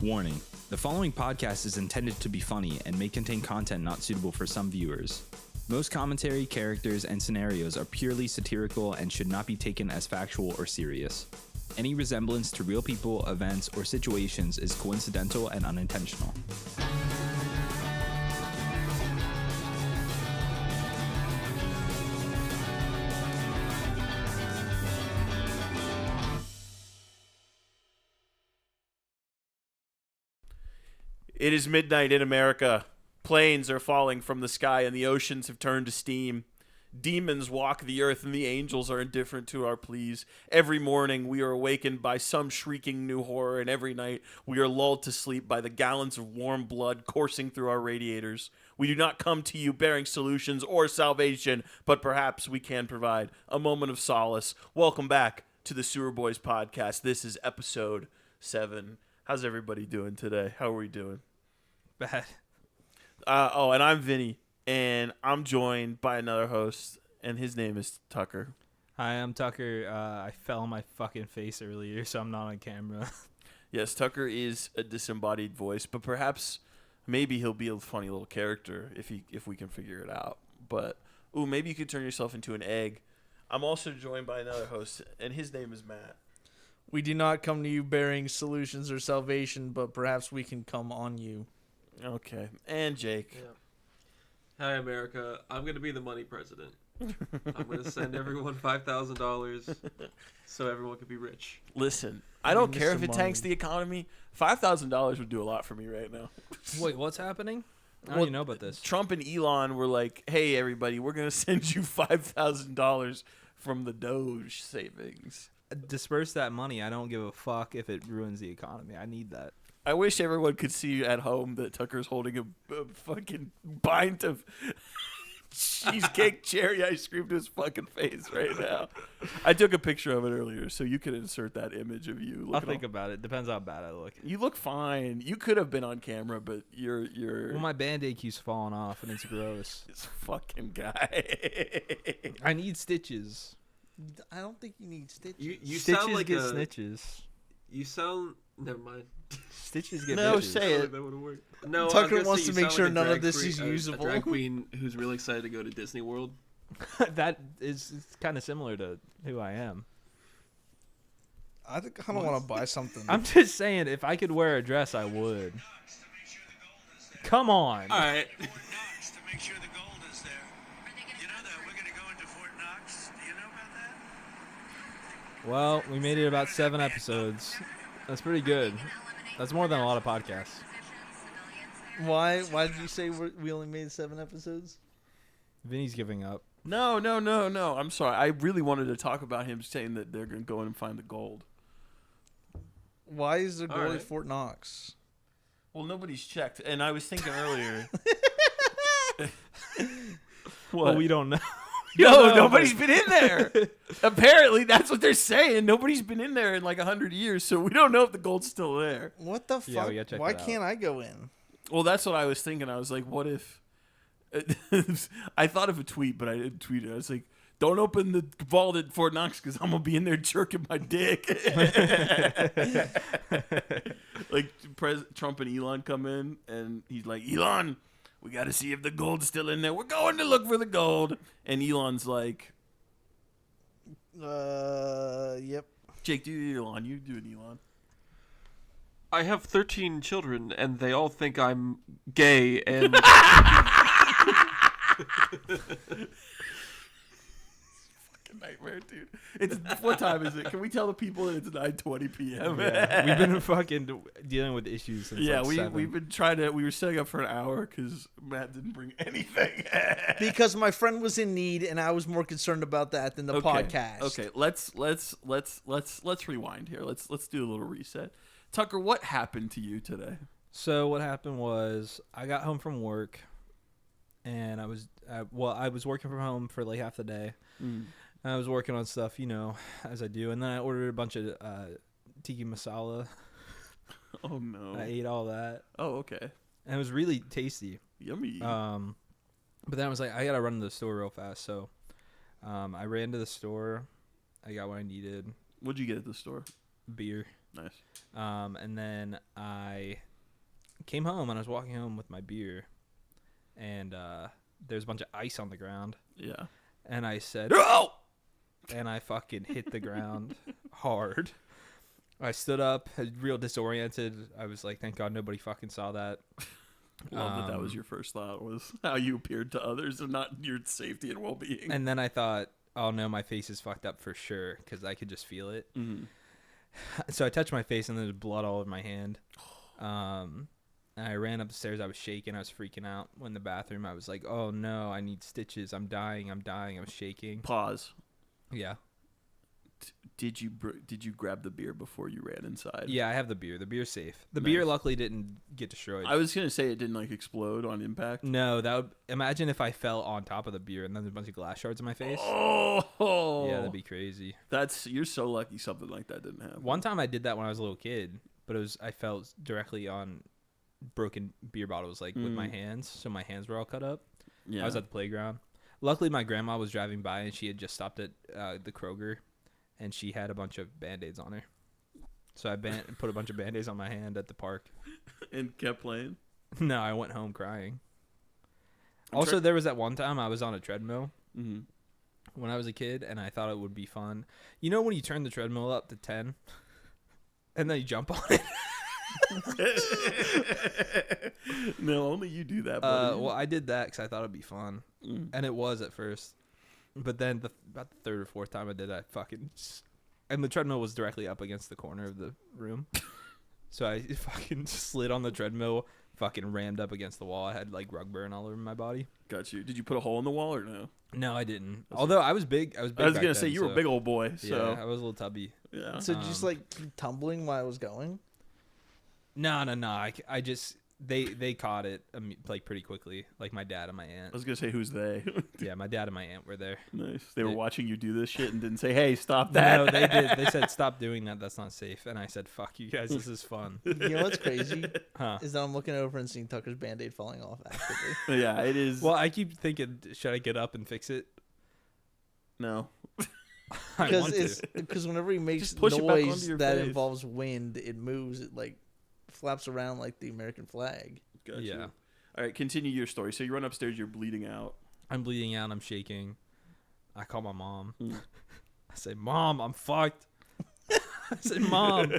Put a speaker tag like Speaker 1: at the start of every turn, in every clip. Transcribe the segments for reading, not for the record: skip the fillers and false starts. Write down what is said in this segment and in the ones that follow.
Speaker 1: Warning: the following podcast is intended to be funny and may contain content not suitable for some viewers. Most commentary, characters, and scenarios are purely satirical and should not be taken as factual or serious. Any resemblance to real people, events, or situations is coincidental and unintentional.
Speaker 2: It is midnight in America. Planes are falling from the sky and the oceans have turned to steam. Demons walk the earth and the angels are indifferent to our pleas. Every morning we are awakened by some shrieking new horror, and every night we are lulled to sleep by the gallons of warm blood coursing through our radiators. We do not come to you bearing solutions or salvation, but perhaps we can provide a moment of solace. Welcome back to the Sewerboys Podcast. This is episode 7. How's everybody doing today? How are we doing?
Speaker 1: Bad.
Speaker 2: And I'm Vinny, and I'm joined by another host, and his name is Tucker.
Speaker 1: Hi, I'm Tucker. I fell on my fucking face earlier, so I'm not on camera.
Speaker 2: Yes, Tucker is a disembodied voice, but perhaps maybe he'll be a funny little character if we can figure it out. But maybe you could turn yourself into an egg. I'm also joined by another host, and his name is Matt.
Speaker 3: We do not come to you bearing solutions or salvation, but perhaps we can come on you.
Speaker 2: Okay. And Jake.
Speaker 4: Yeah. Hi, America. I'm going to be the money president. I'm going to send everyone $5,000 so everyone can be rich.
Speaker 2: Listen, I don't care if it
Speaker 3: Mr.
Speaker 2: tanks
Speaker 3: Money.
Speaker 2: the economy. $5,000 would do a lot for me right now.
Speaker 1: Wait, what's happening? I don't
Speaker 2: Well,
Speaker 1: even know about this.
Speaker 2: Trump and Elon were like, hey, everybody, we're going to send you $5,000 from the Doge savings.
Speaker 1: Disperse that money. I don't give a fuck if it ruins the economy. I need that.
Speaker 2: I wish everyone could see at home that Tucker's holding a fucking pint of cheesecake cherry ice cream to his fucking face right now. I took a picture of it earlier, so you could insert that image of you.
Speaker 1: I'll think about it. Depends how bad I look.
Speaker 2: You look fine. You could have been on camera, but you're
Speaker 1: Well, my Band-Aid keeps falling off, and it's gross.
Speaker 2: this fucking guy.
Speaker 1: I need stitches.
Speaker 3: I don't think you need stitches.
Speaker 4: You
Speaker 1: Stitches
Speaker 4: sound like
Speaker 1: get
Speaker 4: a...
Speaker 1: snitches.
Speaker 4: You sound... Never mind.
Speaker 1: Stitches get
Speaker 2: No,
Speaker 1: bitches.
Speaker 2: say it.
Speaker 4: That would've worked. No,
Speaker 3: Tucker wants to make sure none of this is
Speaker 4: A
Speaker 3: usable.
Speaker 4: drag queen who's really excited to go to Disney World.
Speaker 1: That is kind of similar to who I am.
Speaker 3: I think I don't want to buy something.
Speaker 1: I'm just saying, if I could wear a dress, I would. Come on.
Speaker 4: All right.
Speaker 5: Knox to make sure the gold is there. You know that we're going to go into Fort Knox. Do you know about that?
Speaker 1: Well, we made it about 7 episodes. That's pretty good. That's more than a lot of podcasts.
Speaker 3: Why did you say we only made 7 episodes?
Speaker 1: Vinny's giving up.
Speaker 2: No. I'm sorry. I really wanted to talk about him saying that they're going to go in and find the gold.
Speaker 3: Why is there gold
Speaker 4: All right.
Speaker 3: at Fort Knox?
Speaker 2: Well, nobody's checked, and I was thinking earlier.
Speaker 1: Well, we don't know.
Speaker 2: No, nobody's been in there. Apparently, that's what they're saying. Nobody's been in there in like 100 years, so we don't know if the gold's still there.
Speaker 3: What the
Speaker 1: Yeah,
Speaker 3: fuck?
Speaker 1: we gotta check
Speaker 3: Why
Speaker 1: that out.
Speaker 3: can't I go in?
Speaker 2: Well, that's what I was thinking. I was like, what if... I thought of a tweet, but I didn't tweet it. I was like, don't open the vault at Fort Knox because I'm going to be in there jerking my dick. Like, Trump and Elon come in, and he's like, Elon, we got to see if the gold's still in there. We're going to look for the gold. And Elon's like,
Speaker 3: Yep.
Speaker 2: Jake, do Elon. You do an Elon.
Speaker 4: I have 13 children, and they all think I'm gay, and...
Speaker 2: Nightmare, dude. It's what time is it? Can we tell the people that it's 9:20 p.m.?
Speaker 1: Yeah, we've been fucking dealing with issues since
Speaker 2: Yeah,
Speaker 1: like 7.
Speaker 2: we've been trying to. We were setting up for an hour because Matt didn't bring anything.
Speaker 3: Because my friend was in need, and I was more concerned about that than the podcast.
Speaker 2: Okay, let's rewind here. Let's do a little reset. Tucker, what happened to you today?
Speaker 1: So what happened was I got home from work, and I was working from home for like half the day. I was working on stuff, as I do, and then I ordered a bunch of tiki masala.
Speaker 2: Oh no!
Speaker 1: I ate all that.
Speaker 2: Oh, okay.
Speaker 1: And it was really tasty.
Speaker 2: Yummy.
Speaker 1: But then I was like, I gotta run to the store real fast. So I ran to the store. I got what I needed.
Speaker 2: What'd you get at the store?
Speaker 1: Beer.
Speaker 2: Nice.
Speaker 1: And then I came home and I was walking home with my beer, and there's a bunch of ice on the ground.
Speaker 2: Yeah.
Speaker 1: And I said,
Speaker 2: No!
Speaker 1: and I fucking hit the ground hard. I stood up, real disoriented. I was like, thank God nobody fucking saw that.
Speaker 2: Love that was your first thought, was how you appeared to others and not your safety and well-being.
Speaker 1: And then I thought, oh no, my face is fucked up for sure, because I could just feel it.
Speaker 2: Mm-hmm.
Speaker 1: So I touched my face, and there's blood all over my hand. And I ran upstairs. I was shaking. I was freaking out. Went in the bathroom. I was like, oh no, I need stitches. I'm dying. I was shaking.
Speaker 2: Pause.
Speaker 1: Yeah.
Speaker 2: Did you grab the beer before you ran inside?
Speaker 1: Yeah, I have the beer. The beer's safe. The
Speaker 2: Nice.
Speaker 1: beer luckily didn't get destroyed.
Speaker 2: I was gonna say it didn't like explode on impact.
Speaker 1: No, that would, imagine if I fell on top of the beer and then there's a bunch of glass shards in my face.
Speaker 2: Oh,
Speaker 1: Yeah, that'd be crazy.
Speaker 2: You're so lucky something like that didn't happen.
Speaker 1: One time I did that when I was a little kid, but I fell directly on broken beer bottles, like with my hands, so my hands were all cut up.
Speaker 2: Yeah.
Speaker 1: I was at the playground. Luckily, my grandma was driving by and she had just stopped at the Kroger, and she had a bunch of Band-Aids on her. So I put a bunch of Band-Aids on my hand at the park.
Speaker 2: And kept playing.
Speaker 1: No, I went home crying. Also, there was that one time I was on a treadmill when I was a kid, and I thought it would be fun. You know when you turn the treadmill up to 10, and then you jump on it?
Speaker 2: No, only you do that, buddy.
Speaker 1: Well, I did that because I thought it'd be fun, and it was at first. But then about the third or fourth time I did that, and the treadmill was directly up against the corner of the room. So I fucking slid on the treadmill, fucking rammed up against the wall. I had like rug burn all over my body.
Speaker 2: Got you. Did you put a hole in the wall or no?
Speaker 1: No, I didn't. Although I was big. I was
Speaker 2: I was
Speaker 1: back
Speaker 2: gonna say
Speaker 1: then,
Speaker 2: you were a big old boy. So
Speaker 1: yeah, I was a little tubby.
Speaker 2: yeah.
Speaker 3: So just like tumbling while I was going.
Speaker 1: No. I just they caught it like pretty quickly. Like my dad and my aunt.
Speaker 2: I was gonna say who's they?
Speaker 1: Yeah, my dad and my aunt were there.
Speaker 2: Nice. They were watching you do this shit and didn't say, "Hey, stop that."
Speaker 1: No, they did. They said, "Stop doing that. That's not safe." And I said, "Fuck you guys. This is fun."
Speaker 3: You know what's crazy?
Speaker 1: Huh?
Speaker 3: Is that I'm looking over and seeing Tucker's Band-Aid falling off actively.
Speaker 2: Yeah, it is.
Speaker 1: Well, I keep thinking, should I get up and fix it?
Speaker 2: No.
Speaker 1: I want to.
Speaker 3: Because whenever he makes
Speaker 2: Just push it back onto
Speaker 3: noise
Speaker 2: your
Speaker 3: that
Speaker 2: face.
Speaker 3: involves wind, it moves. It like flaps around like the American flag.
Speaker 2: Gotcha.
Speaker 1: Yeah.
Speaker 2: All right, continue your story. So you run upstairs, you're bleeding out.
Speaker 1: I'm bleeding out. I'm shaking. I call my mom. I say, "Mom, I'm fucked." I said, Mom,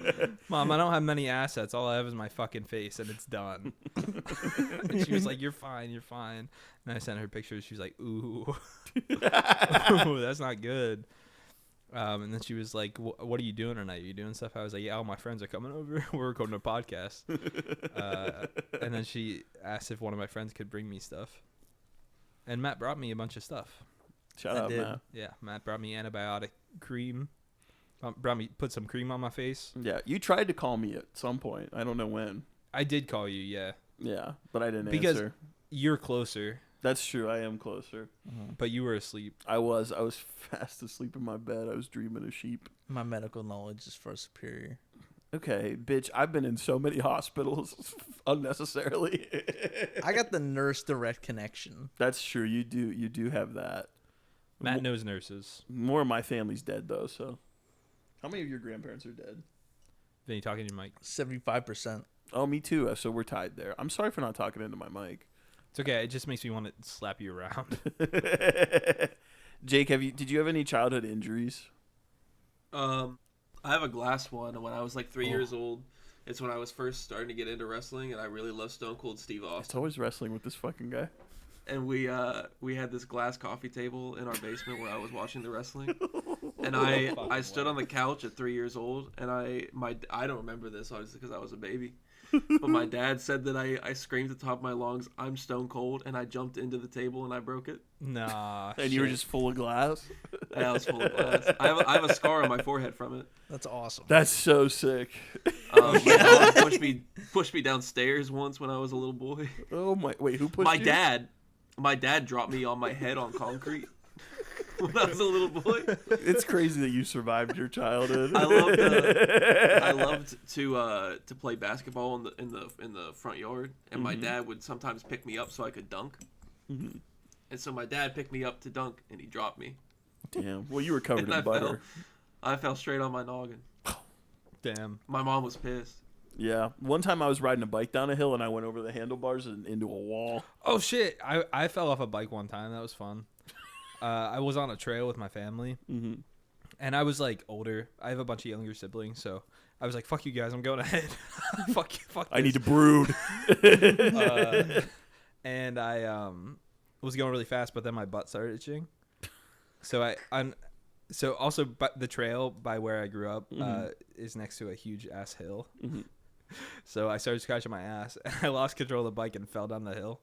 Speaker 1: I don't have many assets. All I have is my fucking face, and it's done." And she was like, "You're fine. You're fine." And I sent her pictures. She was like, "Ooh, ooh, that's not good." And then she was like, "What are you doing tonight? Are you doing stuff?" I was like, "Yeah, all my friends are coming over. We're recording a podcast." And then she asked if one of my friends could bring me stuff. And Matt brought me a bunch of stuff.
Speaker 2: Shout
Speaker 3: I
Speaker 2: out,
Speaker 3: did.
Speaker 2: Matt.
Speaker 1: Yeah, Matt brought me antibiotic cream. Put some cream on my face.
Speaker 2: Yeah, you tried to call me at some point. I don't know when.
Speaker 1: I did call you, yeah.
Speaker 2: Yeah, but I didn't
Speaker 1: Because
Speaker 2: answer.
Speaker 1: you're closer,
Speaker 2: That's true. I am closer.
Speaker 1: but you were asleep.
Speaker 2: I was fast asleep in my bed. I was dreaming of sheep.
Speaker 3: My medical knowledge is far superior.
Speaker 2: Okay, bitch. I've been in so many hospitals unnecessarily.
Speaker 3: I got the nurse direct connection.
Speaker 2: That's true. You do have that.
Speaker 1: Matt knows nurses.
Speaker 2: More of my family's dead though. So, how many of your grandparents are dead?
Speaker 1: Vinny, talking to your mic.
Speaker 3: 75%.
Speaker 2: Oh, me too. So we're tied there. I'm sorry for not talking into my mic.
Speaker 1: It's okay. It just makes me want to slap you around.
Speaker 2: Jake, did you have any childhood injuries?
Speaker 4: I have a glass one. When I was like 3 years old, it's when I was first starting to get into wrestling, and I really love Stone Cold Steve
Speaker 2: It's
Speaker 4: Austin.
Speaker 2: always wrestling with this fucking guy.
Speaker 4: And we had this glass coffee table in our basement where I was watching the wrestling. And I stood on the couch at 3 years old, and I don't remember this obviously because I was a baby. But my dad said that I screamed at the top of my lungs, "I'm stone cold," and I jumped into the table and I broke it.
Speaker 1: Nah.
Speaker 2: And you were just full of glass?
Speaker 4: And I was full of glass. I have a scar on my forehead from it.
Speaker 3: That's awesome.
Speaker 2: That's so sick.
Speaker 4: My mom pushed me downstairs once when I was a little boy.
Speaker 2: Oh my! Wait, who pushed you?
Speaker 4: My dad dropped me on my head on concrete when I was a little boy.
Speaker 2: It's crazy that you survived your childhood.
Speaker 4: I loved to play basketball in the front yard, and my dad would sometimes pick me up so I could dunk.
Speaker 2: Mm-hmm.
Speaker 4: And so my dad picked me up to dunk, and he dropped me.
Speaker 2: Damn. Well, you were covered in butter.
Speaker 4: I fell straight on my noggin.
Speaker 1: Damn.
Speaker 4: My mom was pissed.
Speaker 2: Yeah. One time I was riding a bike down a hill and I went over the handlebars and into a wall.
Speaker 1: Oh shit! I fell off a bike one time. That was fun. I was on a trail with my family, and I was like older. I have a bunch of younger siblings, so I was like, "Fuck you guys, I'm going ahead." fuck you, fuck.
Speaker 2: I need to
Speaker 1: this.
Speaker 2: brood.
Speaker 1: And I was going really fast, but then my butt started itching. So so also the trail by where I grew up is next to a huge ass hill. So I started scratching my ass, and I lost control of the bike and fell down the hill.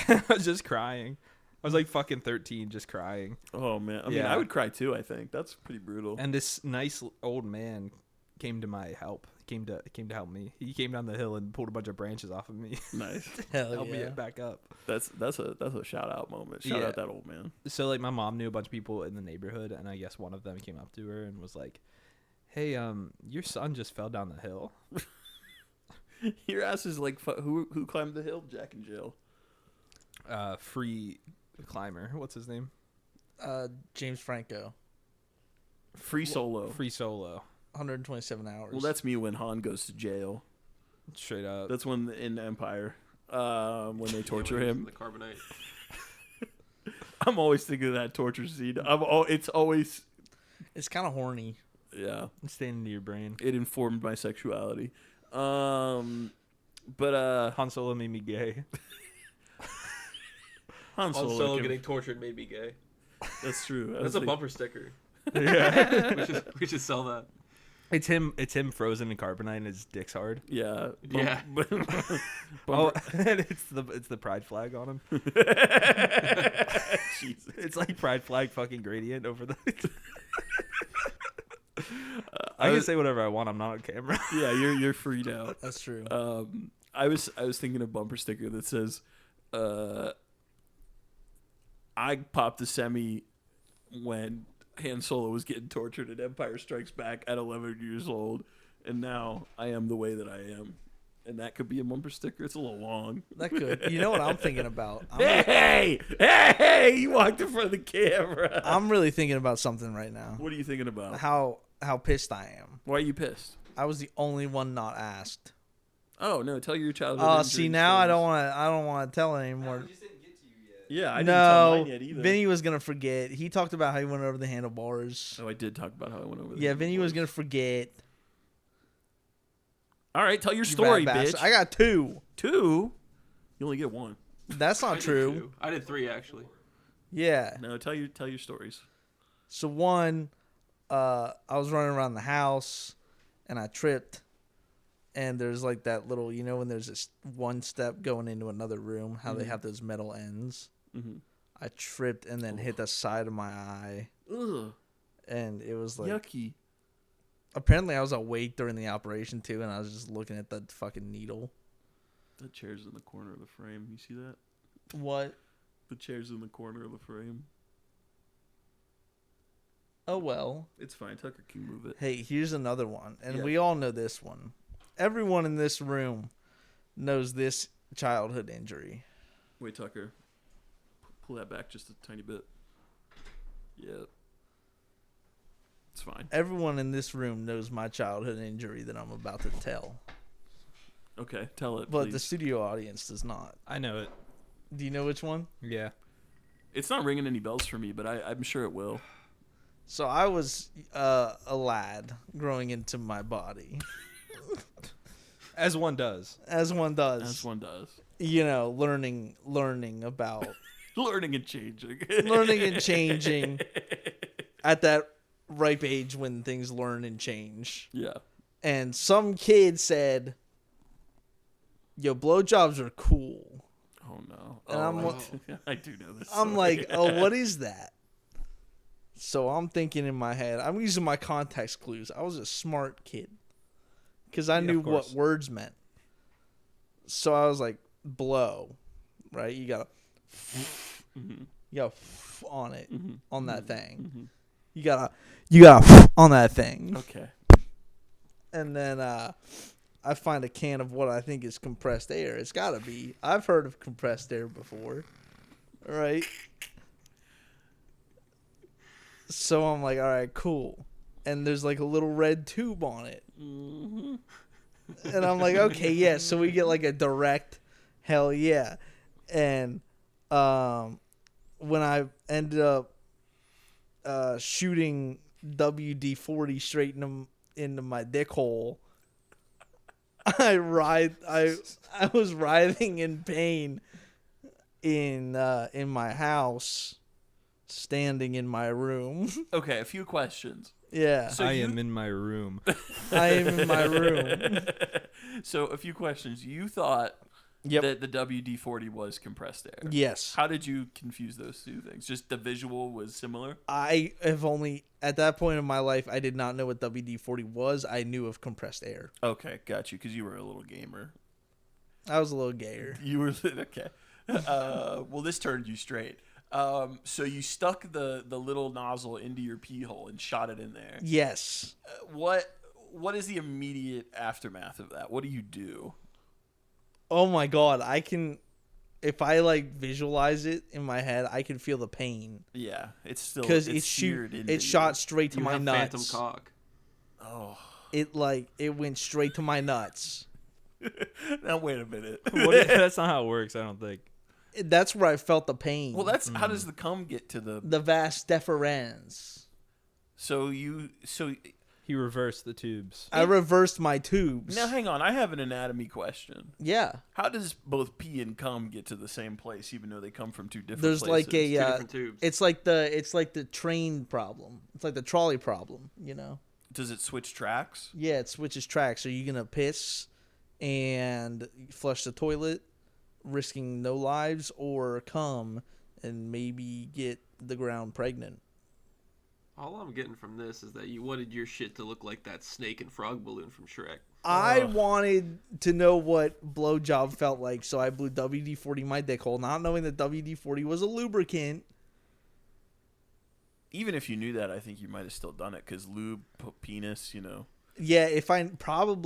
Speaker 1: I was just crying. I was like fucking 13, just crying.
Speaker 2: Oh man, I mean, I would cry too. I think that's pretty brutal.
Speaker 1: And this nice old man came to my help. Came to help me. He came down the hill and pulled a bunch of branches off of me.
Speaker 2: Nice.
Speaker 1: Help me back up.
Speaker 2: That's a shout out moment. Shout out that old man.
Speaker 1: So like my mom knew a bunch of people in the neighborhood, and I guess one of them came up to her and was like, "Hey, your son just fell down the hill."
Speaker 2: Your ass is like who climbed the hill? Jack in jail.
Speaker 1: Free climber. What's his name?
Speaker 3: James Franco.
Speaker 2: Free solo.
Speaker 1: Free solo.
Speaker 3: 127 hours.
Speaker 2: Well, that's me when Han goes to jail.
Speaker 1: Straight up.
Speaker 2: That's when in Empire, when they torture
Speaker 4: when he was
Speaker 2: him.
Speaker 4: in the carbonite.
Speaker 2: I'm always thinking of that torture scene. It's always.
Speaker 3: It's kind of horny.
Speaker 2: Yeah.
Speaker 1: It's staying into your brain.
Speaker 2: It informed my sexuality. But
Speaker 1: Han Solo made me gay.
Speaker 2: Han
Speaker 4: Han
Speaker 2: Solo,
Speaker 4: Solo getting tortured made me gay.
Speaker 2: That's true.
Speaker 4: That's a bumper sticker.
Speaker 1: Yeah.
Speaker 4: we should sell that.
Speaker 1: It's him frozen in carbonite and his dick's hard.
Speaker 2: Yeah.
Speaker 4: Yeah.
Speaker 1: Oh, and it's the pride flag on him.
Speaker 2: Jesus.
Speaker 1: It's like pride flag fucking gradient over the I can say whatever I want. I'm not on camera.
Speaker 2: Yeah, you're freed out.
Speaker 3: That's true.
Speaker 2: I was thinking a bumper sticker that says, "I popped the semi when Han Solo was getting tortured in Empire Strikes Back at 11 years old, and now I am the way that I am." And that could be a bumper sticker. It's a little long.
Speaker 3: That could. You know what I'm thinking about?
Speaker 2: Hey! You walked in front of the camera.
Speaker 3: I'm really thinking about something right now.
Speaker 2: What are you thinking about?
Speaker 3: How pissed I am.
Speaker 2: Why are you pissed?
Speaker 3: I was the only one not asked.
Speaker 2: Oh no! Tell your childhood.
Speaker 3: Oh,
Speaker 2: injury
Speaker 3: see now I
Speaker 2: stories.
Speaker 3: don't want to tell anymore.
Speaker 2: Yeah, I didn't tell
Speaker 3: No,
Speaker 2: mine yet either.
Speaker 3: Vinny was gonna forget. He talked about how he went over the handlebars.
Speaker 2: Oh, I did talk about how I went over there.
Speaker 3: Yeah, Vinny was gonna forget.
Speaker 2: All right, tell your
Speaker 3: You
Speaker 2: story,
Speaker 3: rat
Speaker 2: bitch.
Speaker 3: bastard. I got 2.
Speaker 2: 2? You only get 1.
Speaker 3: That's
Speaker 4: I
Speaker 3: not
Speaker 4: did
Speaker 3: true.
Speaker 4: 2. I did 3 actually.
Speaker 3: Yeah.
Speaker 2: No, tell your stories.
Speaker 3: So one, I was running around the house, and I tripped, and there's like that little, you know, when there's this one step going into another room, how they have those metal ends.
Speaker 2: Mm-hmm.
Speaker 3: I tripped and then hit the side of my eye,
Speaker 2: Ugh,
Speaker 3: and it was like.
Speaker 2: yucky.
Speaker 3: Apparently, I was awake during the operation too, and I was just looking at the fucking needle.
Speaker 2: The chair's in the corner of the frame. You see that?
Speaker 3: What?
Speaker 2: The chair's in the corner of the frame.
Speaker 3: Oh well.
Speaker 2: It's fine. Tucker can move it.
Speaker 3: Hey, here's another one, and
Speaker 2: Yeah.
Speaker 3: we all know this one. Everyone in this room knows this childhood injury.
Speaker 2: Wait, Tucker. Pull that back just a tiny bit. Yeah. It's fine.
Speaker 3: Everyone in this room knows my childhood injury that I'm about to tell,
Speaker 2: Okay, tell it,
Speaker 3: but
Speaker 2: please.
Speaker 3: the studio audience does not.
Speaker 1: I know it.
Speaker 3: Do you know which one?
Speaker 1: Yeah.
Speaker 2: It's not ringing any bells for me, but I'm sure it will.
Speaker 3: So I was a lad growing into my body,
Speaker 1: As one does.
Speaker 3: as one does.
Speaker 2: As one does.
Speaker 3: You know, learning about
Speaker 2: Learning and changing.
Speaker 3: learning and changing at that ripe age when things learn and change.
Speaker 2: Yeah.
Speaker 3: And some kid said, "Yo, blowjobs are cool."
Speaker 2: Oh no.
Speaker 3: And
Speaker 2: Oh,
Speaker 3: I'm
Speaker 2: I do know this.
Speaker 3: I'm
Speaker 2: story.
Speaker 3: like, "Oh, what is that?" So I'm thinking in my head, I'm using my context clues. I was a smart kid because I knew
Speaker 1: of
Speaker 3: what
Speaker 1: course.
Speaker 3: words meant. So I was like, "Blow," right? You got on it on that thing. You got on that thing.
Speaker 2: Okay.
Speaker 3: And then I find a can of what I think is compressed air. It's got to be. I've heard of compressed air before. Right? So I'm like, all right, cool. And there's like a little red tube on it. And I'm like, okay, yeah. So we get like a direct hell yeah. And when I ended up shooting WD-40 straight into my dick hole, I was writhing in pain in my house, standing in my room.
Speaker 2: Okay, a few questions.
Speaker 3: Yeah.
Speaker 2: So
Speaker 1: I am in my room.
Speaker 3: I am in my room.
Speaker 2: So a few questions. You thought
Speaker 3: Yep.
Speaker 2: that the WD-40 was compressed air.
Speaker 3: Yes.
Speaker 2: How did you confuse those two things? Just the visual was similar?
Speaker 3: I have only, at that point in my life, I did not know what WD-40 was. I knew of compressed air.
Speaker 2: Okay, got you, because you were a little gamer.
Speaker 3: I was a little gayer.
Speaker 2: You were, okay. Well, this turned you straight. So you stuck the little nozzle into your pee hole and shot it in there.
Speaker 3: Yes.
Speaker 2: What is the immediate aftermath of that? What do you do?
Speaker 3: Oh my God. If I like visualize it in my head, I can feel the pain.
Speaker 2: Yeah, it's still,
Speaker 3: Because
Speaker 2: seared into
Speaker 3: it shot straight to
Speaker 4: You
Speaker 3: my
Speaker 4: have
Speaker 3: nuts.
Speaker 4: phantom cock.
Speaker 2: Oh.
Speaker 3: It went straight to my nuts.
Speaker 2: Now, wait a minute.
Speaker 1: That's not how it works, I don't think.
Speaker 3: That's where I felt the pain.
Speaker 2: Well, that's, how does the cum get to the...
Speaker 3: the vas deferens.
Speaker 2: So
Speaker 1: He reversed the tubes.
Speaker 3: I reversed my tubes.
Speaker 2: now hang on, I have an anatomy question.
Speaker 3: Yeah.
Speaker 2: How does both pee and cum get to the same place, even though they come from two different
Speaker 3: There's
Speaker 2: places?
Speaker 3: like a
Speaker 4: Two different tubes.
Speaker 3: it's like the train problem. It's like the trolley problem, you know.
Speaker 2: Does it switch tracks?
Speaker 3: Yeah, it switches tracks. Are you gonna piss and flush the toilet, risking no lives, or come and maybe get the ground pregnant?
Speaker 4: All I'm getting from this is that you wanted your shit to look like that snake and frog balloon from Shrek.
Speaker 3: I wanted to know what blowjob felt like, so I blew WD-40 in my dick hole, not knowing that WD-40 was a lubricant.
Speaker 2: Even if you knew that, I think you might have still done it, because lube, penis, you know.
Speaker 3: Yeah, if I would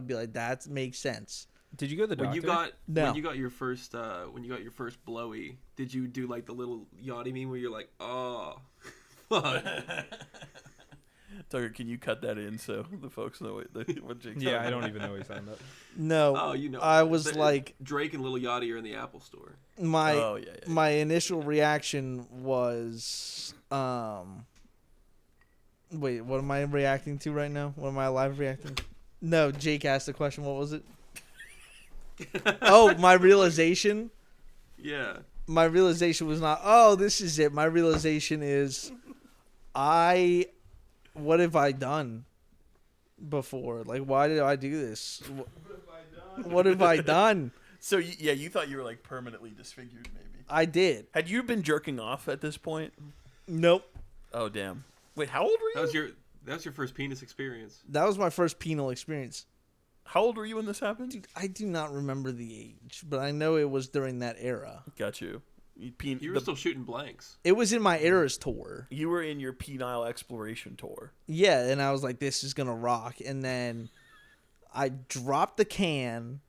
Speaker 3: be like, that makes sense.
Speaker 1: Did you go to the doctor?
Speaker 3: No.
Speaker 4: When you got your first blowy, did you do like the little yachty meme where you're like, oh, fuck?
Speaker 2: Tucker, can you cut that in so the folks know what Jake's
Speaker 1: Yeah,
Speaker 2: talking
Speaker 1: I don't
Speaker 2: about?
Speaker 1: even know he signed up.
Speaker 3: No.
Speaker 4: Oh, you know.
Speaker 3: I was like,
Speaker 4: Drake and Lil Yachty are in the Apple Store.
Speaker 3: my
Speaker 2: Oh, yeah.
Speaker 3: my initial reaction was wait, what am I reacting to right now? What am I live reacting to? No, Jake asked the question. What was it? Oh, my realization?
Speaker 4: Yeah.
Speaker 3: My realization was not, oh, this is it. My realization is, what have I done before? Like, why did I do this? What have I done?
Speaker 2: So, you thought you were, like, permanently disfigured, maybe.
Speaker 3: I did.
Speaker 2: Had you been jerking off at this point?
Speaker 3: Nope.
Speaker 2: Oh, damn. Wait, how old were you?
Speaker 4: That was your first penis experience.
Speaker 3: That was my first penal experience.
Speaker 2: How old were you when this happened?
Speaker 3: Dude, I do not remember the age, but I know it was during that era.
Speaker 2: Got you.
Speaker 4: You were still shooting blanks.
Speaker 3: It was in my Eras tour.
Speaker 2: You were in your penile exploration tour.
Speaker 3: Yeah, and I was like, this is going to rock. And then I dropped the can,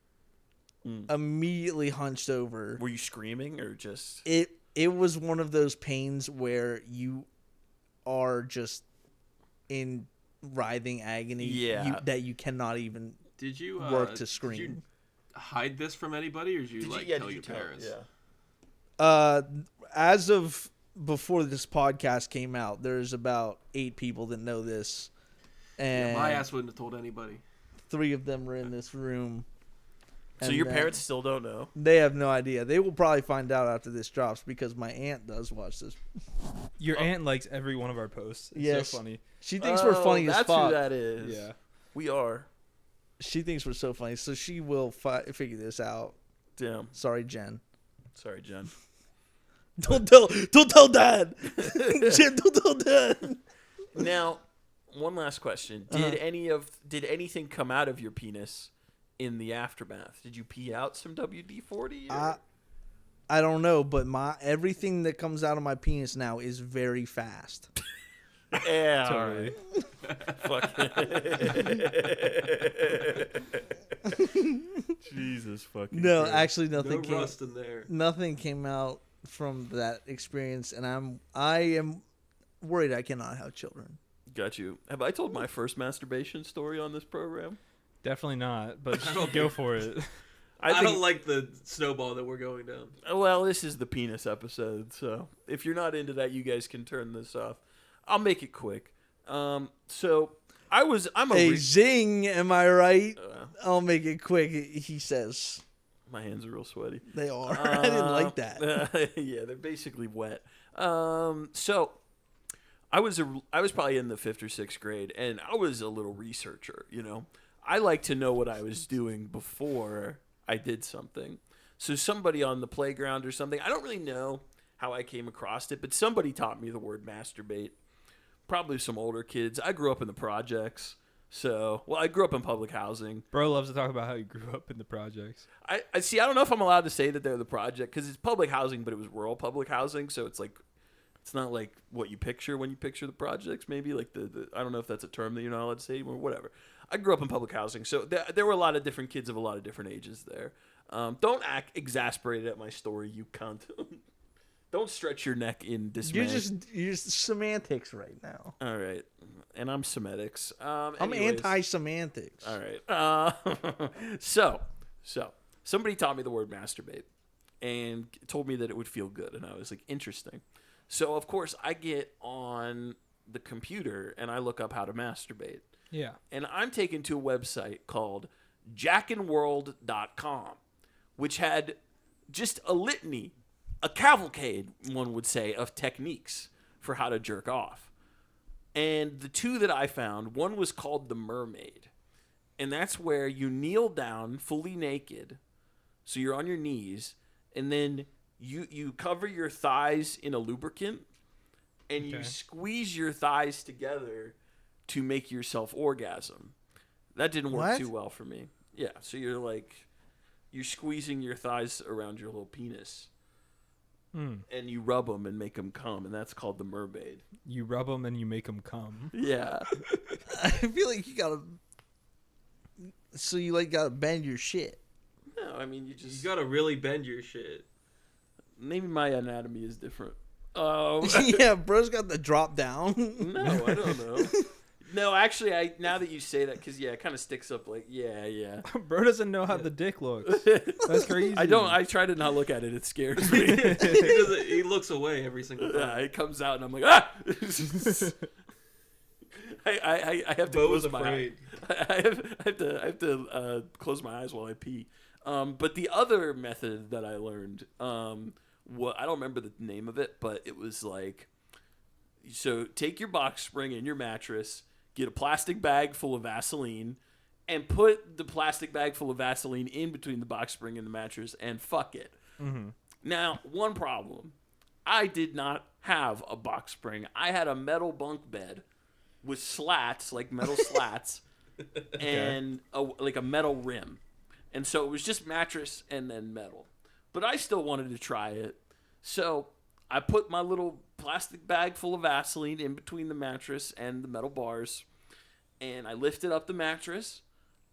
Speaker 3: immediately hunched over.
Speaker 2: Were you screaming or just...
Speaker 3: It was one of those pains where you are just in writhing agony that you cannot even
Speaker 4: Did you
Speaker 3: work to scream.
Speaker 4: Did you hide this from anybody, or did you tell your parents?
Speaker 3: As of before this podcast came out, there's about 8 people that know this, and
Speaker 4: my ass wouldn't have told anybody.
Speaker 3: 3 of them were in this room.
Speaker 2: So your parents still don't know?
Speaker 3: They have no idea. They will probably find out after this drops because my aunt does watch this.
Speaker 1: Your aunt likes every one of our posts. It's
Speaker 3: Yes.
Speaker 1: so funny.
Speaker 3: She thinks we're funny as
Speaker 2: That's
Speaker 3: fuck.
Speaker 2: who that is.
Speaker 1: Yeah.
Speaker 2: We are.
Speaker 3: She thinks we're so funny, so she will figure this out.
Speaker 2: Damn.
Speaker 3: Sorry, Jen.
Speaker 2: Sorry, Jen.
Speaker 3: Don't tell Dad. Jen, don't tell Dad.
Speaker 2: Now, one last question: Did anything come out of your penis in the aftermath? Did you pee out some WD-40?
Speaker 3: I don't know, but everything that comes out of my penis now is very fast.
Speaker 2: Yeah,
Speaker 1: Totally.
Speaker 2: Fuck. Jesus fucking.
Speaker 3: No,
Speaker 2: Christ.
Speaker 3: actually,
Speaker 4: No
Speaker 3: nothing came.
Speaker 4: rust in there.
Speaker 3: Nothing came out from that experience, and I am worried I cannot have children.
Speaker 2: Got you. Have I told my first masturbation story on this program?
Speaker 1: Definitely not, but go for it.
Speaker 4: I don't like the snowball that we're going down.
Speaker 2: Well, this is the penis episode, so if you're not into that, you guys can turn this off. I'll make it quick. So I'm a
Speaker 3: Hey, zing, am I right? I'll make it quick, he says.
Speaker 2: My hands are real sweaty.
Speaker 3: They are. I didn't like that.
Speaker 2: Yeah, they're basically wet. So I was probably in the 5th or 6th grade, and I was a little researcher, you know. I like to know what I was doing before I did something. So somebody on the playground or something, I don't really know how I came across it, but somebody taught me the word masturbate. Probably some older kids. I grew up in the projects. So, I grew up in public housing.
Speaker 1: Bro loves to talk about how he grew up in the projects.
Speaker 2: I see. I don't know if I'm allowed to say that they're the project because it's public housing, but it was rural public housing. So it's like, it's not like what you picture when you picture the projects. Maybe like the I don't know if that's a term that you're not allowed to say or whatever. I grew up in public housing, so there were a lot of different kids of a lot of different ages there. Don't act exasperated at my story, you cunt. Don't stretch your neck in dismay.
Speaker 3: You're just semantics right now.
Speaker 2: All right. And I'm Semetics.
Speaker 3: I'm anti-semantics.
Speaker 2: All right. So somebody taught me the word masturbate and told me that it would feel good. And I was like, interesting. So, of course, I get on the computer and I look up how to masturbate.
Speaker 1: Yeah.
Speaker 2: And I'm taken to a website called jackinworld.com, which had just a litany, a cavalcade, one would say, of techniques for how to jerk off. And the two that I found, one was called the mermaid. And that's where you kneel down fully naked. So you're on your knees. And then you cover your thighs in a lubricant. And you squeeze your thighs together to make yourself orgasm. That didn't work too well for me. Yeah, so you're squeezing your thighs around your little penis. And you rub them and make them come, and that's called the mermaid.
Speaker 1: You rub them and you make them come.
Speaker 2: Yeah.
Speaker 3: I feel like you gotta. So you gotta bend your shit.
Speaker 2: No, I mean you
Speaker 4: gotta really bend your shit.
Speaker 2: Maybe my anatomy is different.
Speaker 3: Yeah, bro's got the drop down.
Speaker 2: No, I don't know. No, actually, now that you say that, because, it kind of sticks up yeah.
Speaker 1: Bro doesn't know how the dick looks. That's crazy.
Speaker 2: I try to not look at it. It scares me.
Speaker 4: He looks away every single time.
Speaker 2: It comes out, and I'm like, ah! I have to close my eyes. I have to close my eyes while I pee. But the other method that I learned, I don't remember the name of it, but it was so take your box spring in your mattress, get a plastic bag full of Vaseline, and put the plastic bag full of Vaseline in between the box spring and the mattress, and fuck it.
Speaker 1: Mm-hmm.
Speaker 2: Now, one problem. I did not have a box spring. I had a metal bunk bed with slats, like metal slats, and a metal rim. And so it was just mattress and then metal. But I still wanted to try it. So I put my little plastic bag full of Vaseline in between the mattress and the metal bars, and I lifted up the mattress.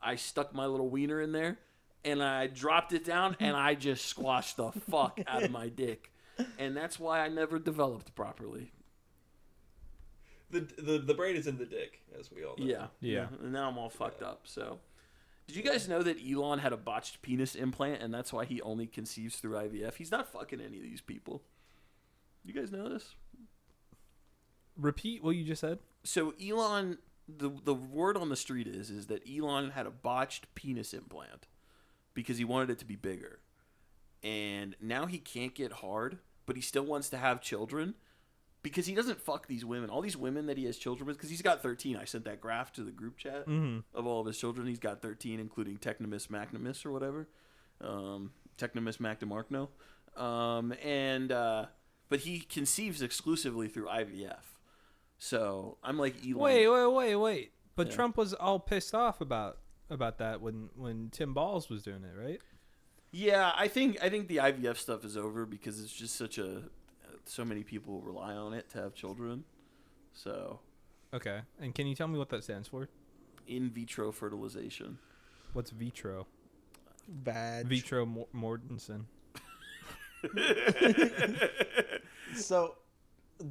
Speaker 2: I stuck my little wiener in there, and I dropped it down, and I just squashed the fuck out of my dick. And that's why I never developed properly.
Speaker 4: The brain is in the dick, as we all know.
Speaker 2: Yeah. And now I'm all fucked up. So, did you guys know that Elon had a botched penis implant, and that's why he only conceives through IVF? He's not fucking any of these people. You guys know this?
Speaker 1: Repeat what you just said.
Speaker 2: So Elon, the word on the street is that Elon had a botched penis implant because he wanted it to be bigger. And now he can't get hard, but he still wants to have children because he doesn't fuck these women. All these women that he has children with, because he's got 13. I sent that graph to the group chat of all of his children. He's got 13, including Technimus Maximus or whatever. Technimus Macdamarkno. But he conceives exclusively through IVF. So I'm like Elon.
Speaker 1: Wait. But Trump was all pissed off about that when Tim Balls was doing it, right?
Speaker 2: Yeah, I think the IVF stuff is over because it's just so many people rely on it to have children. So.
Speaker 1: Okay, and can you tell me what that stands for?
Speaker 2: In vitro fertilization.
Speaker 1: What's vitro?
Speaker 3: Bad.
Speaker 1: Vitro Mortensen.
Speaker 3: So,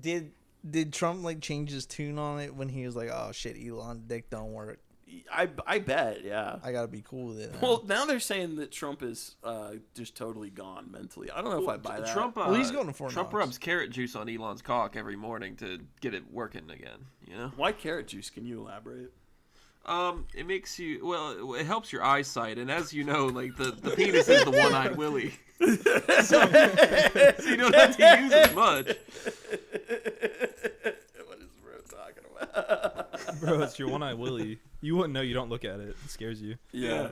Speaker 3: did Did Trump like change his tune on it when he was like, "Oh shit, Elon dick don't work.
Speaker 2: I bet, yeah.
Speaker 3: I gotta be cool with it." Now.
Speaker 2: Well, now they're saying that Trump is just totally gone mentally. I don't know if I buy that.
Speaker 4: Trump,
Speaker 3: well, he's going to Fort
Speaker 4: Trump
Speaker 3: Knox.
Speaker 4: rubs carrot juice on Elon's cock every morning to get it working again. You know.
Speaker 2: Why carrot juice? Can you elaborate?
Speaker 4: It makes you it helps your eyesight, and as you know, like the penis is the one-eyed willy, so you don't have to use as much.
Speaker 2: What is bro talking about?
Speaker 1: Bro, it's your one-eye Willie. You wouldn't know. You don't look at it. It scares you.
Speaker 2: Yeah.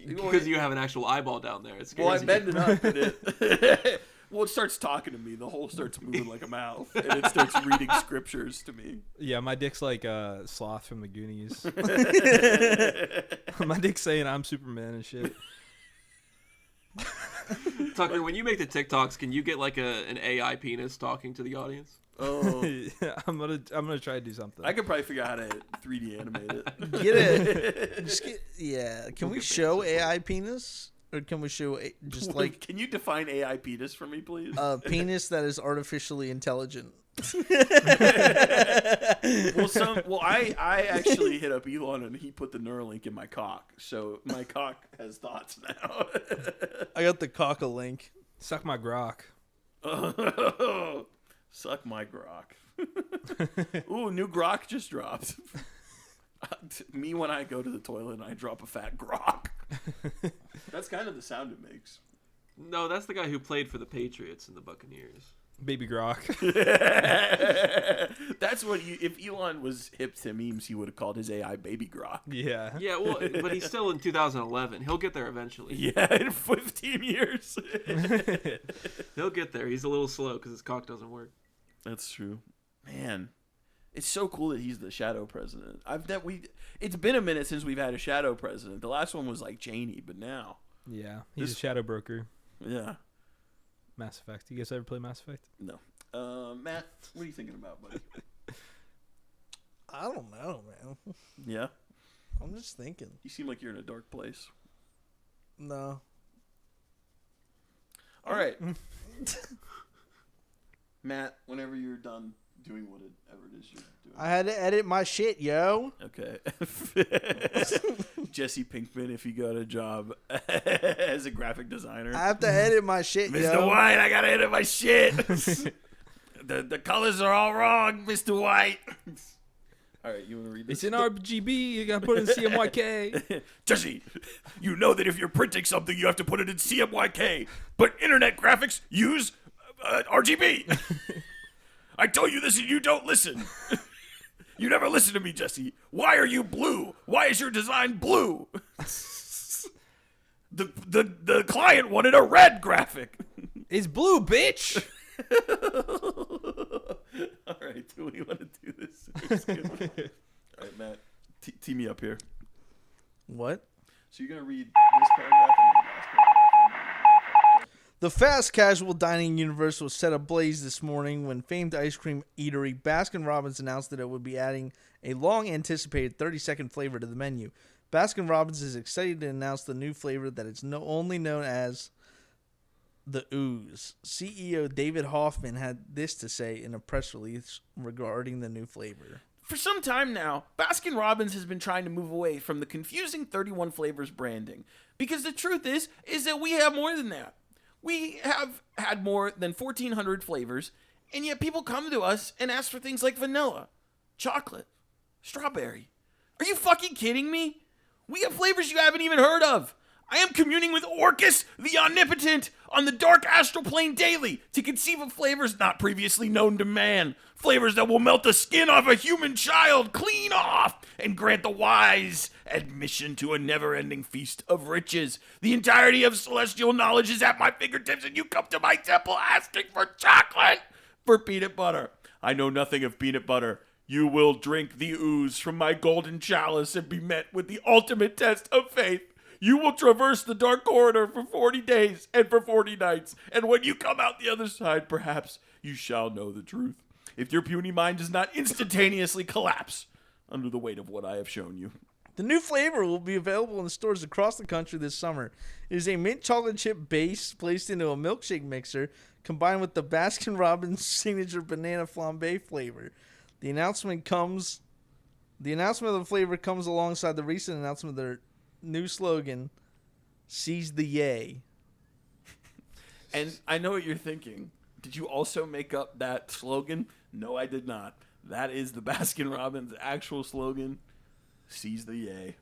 Speaker 4: Because you have an actual eyeball down there. It scares
Speaker 2: Well, I
Speaker 4: you.
Speaker 2: bend it up and it. Well, it starts talking to me. The hole starts moving like a mouth, and it starts reading scriptures to me.
Speaker 1: Yeah, my dick's like Sloth from the Goonies. My dick's saying I'm Superman and shit.
Speaker 4: Tucker, when you make the TikToks, can you get like an AI penis talking to the audience?
Speaker 2: Oh,
Speaker 1: Yeah, I'm gonna try to do something.
Speaker 2: I could probably figure out how to 3D animate it.
Speaker 3: Get it? Yeah. Can we show AI penis, or can we show just like
Speaker 2: Can you define AI penis for me, please?
Speaker 3: a penis that is artificially intelligent?
Speaker 2: I actually hit up Elon and he put the Neuralink in my cock, so my cock has thoughts now.
Speaker 3: I got the cock a link.
Speaker 1: Suck my grok.
Speaker 2: Suck my grok. Ooh, new grok just dropped. Me when I go to the toilet and I drop a fat grok. That's kind of the sound it makes.
Speaker 4: No, that's the guy who played for the Patriots and the Buccaneers.
Speaker 1: Baby grok.
Speaker 2: That's what if Elon was hip to memes, he would have called his AI Baby Grok.
Speaker 1: Yeah.
Speaker 4: Yeah, well, but he's still in 2011. He'll get there eventually.
Speaker 2: Yeah, in 15 years.
Speaker 4: He'll get there. He's a little slow because his cock doesn't work.
Speaker 2: That's true. Man, it's so cool that he's the shadow president. It's been a minute since we've had a shadow president. The last one was like Cheney, but now.
Speaker 1: Yeah. He's a shadow broker.
Speaker 2: Yeah.
Speaker 1: Mass Effect. You guys ever play Mass Effect?
Speaker 2: No. Matt, what are you thinking about, buddy?
Speaker 3: I don't know, man.
Speaker 2: Yeah?
Speaker 3: I'm just thinking.
Speaker 2: You seem like you're in a dark place.
Speaker 3: No.
Speaker 2: All right. Matt, whenever you're done doing whatever it is you're doing.
Speaker 3: I had to edit my shit, yo.
Speaker 2: Okay. Jesse Pinkman, if you got a job as a graphic designer.
Speaker 3: I have to edit my shit,
Speaker 2: Mr.
Speaker 3: yo.
Speaker 2: White, I gotta edit my shit. the colors are all wrong, Mr. White. All right, you want to read this?
Speaker 1: It's in RGB. You gotta put it in CMYK.
Speaker 2: Jesse, you know that if you're printing something, you have to put it in CMYK. But internet graphics use RGB. I told you this and you don't listen. You never listen to me, Jesse. Why are you blue? Why is your design blue? The client wanted a red graphic.
Speaker 1: It's blue, bitch.
Speaker 2: All right, do we want to do this? All right, Matt, tee me up here.
Speaker 3: What?
Speaker 2: So you're going to read this paragraph and the last paragraph.
Speaker 3: The fast casual dining universe was set ablaze this morning when famed ice cream eatery Baskin-Robbins announced that it would be adding a long-anticipated 30-second flavor to the menu. Baskin-Robbins is excited to announce the new flavor that is only known as the Ooze. CEO David Hoffman had this to say in a press release regarding the new flavor.
Speaker 2: For some time now, Baskin-Robbins has been trying to move away from the confusing 31 flavors branding. Because the truth is that we have more than that. We have had more than 1,400 flavors, and yet people come to us and ask for things like vanilla, chocolate, strawberry. Are you fucking kidding me? We have flavors you haven't even heard of. I am communing with Orcus, the Omnipotent, on the dark astral plane daily to conceive of flavors not previously known to man. Flavors that will melt the skin off a human child clean off and grant the wise admission to a never-ending feast of riches. The entirety of celestial knowledge is at my fingertips, and you come to my temple asking for chocolate, for peanut butter. I know nothing of peanut butter. You will drink the ooze from my golden chalice and be met with the ultimate test of faith. You will traverse the dark corridor for 40 days and for 40 nights, and when you come out the other side, perhaps you shall know the truth. If your puny mind does not instantaneously collapse under the weight of what I have shown you.
Speaker 3: The new flavor will be available in stores across the country this summer. It is a mint chocolate chip base placed into a milkshake mixer combined with the Baskin-Robbins signature banana flambe flavor. The announcement of the flavor comes alongside the recent announcement of their new slogan, "Seize the Yay."
Speaker 2: And I know what you're thinking. Did you also make up that slogan? No, I did not. That is the Baskin-Robbins actual slogan. Seize the Yay.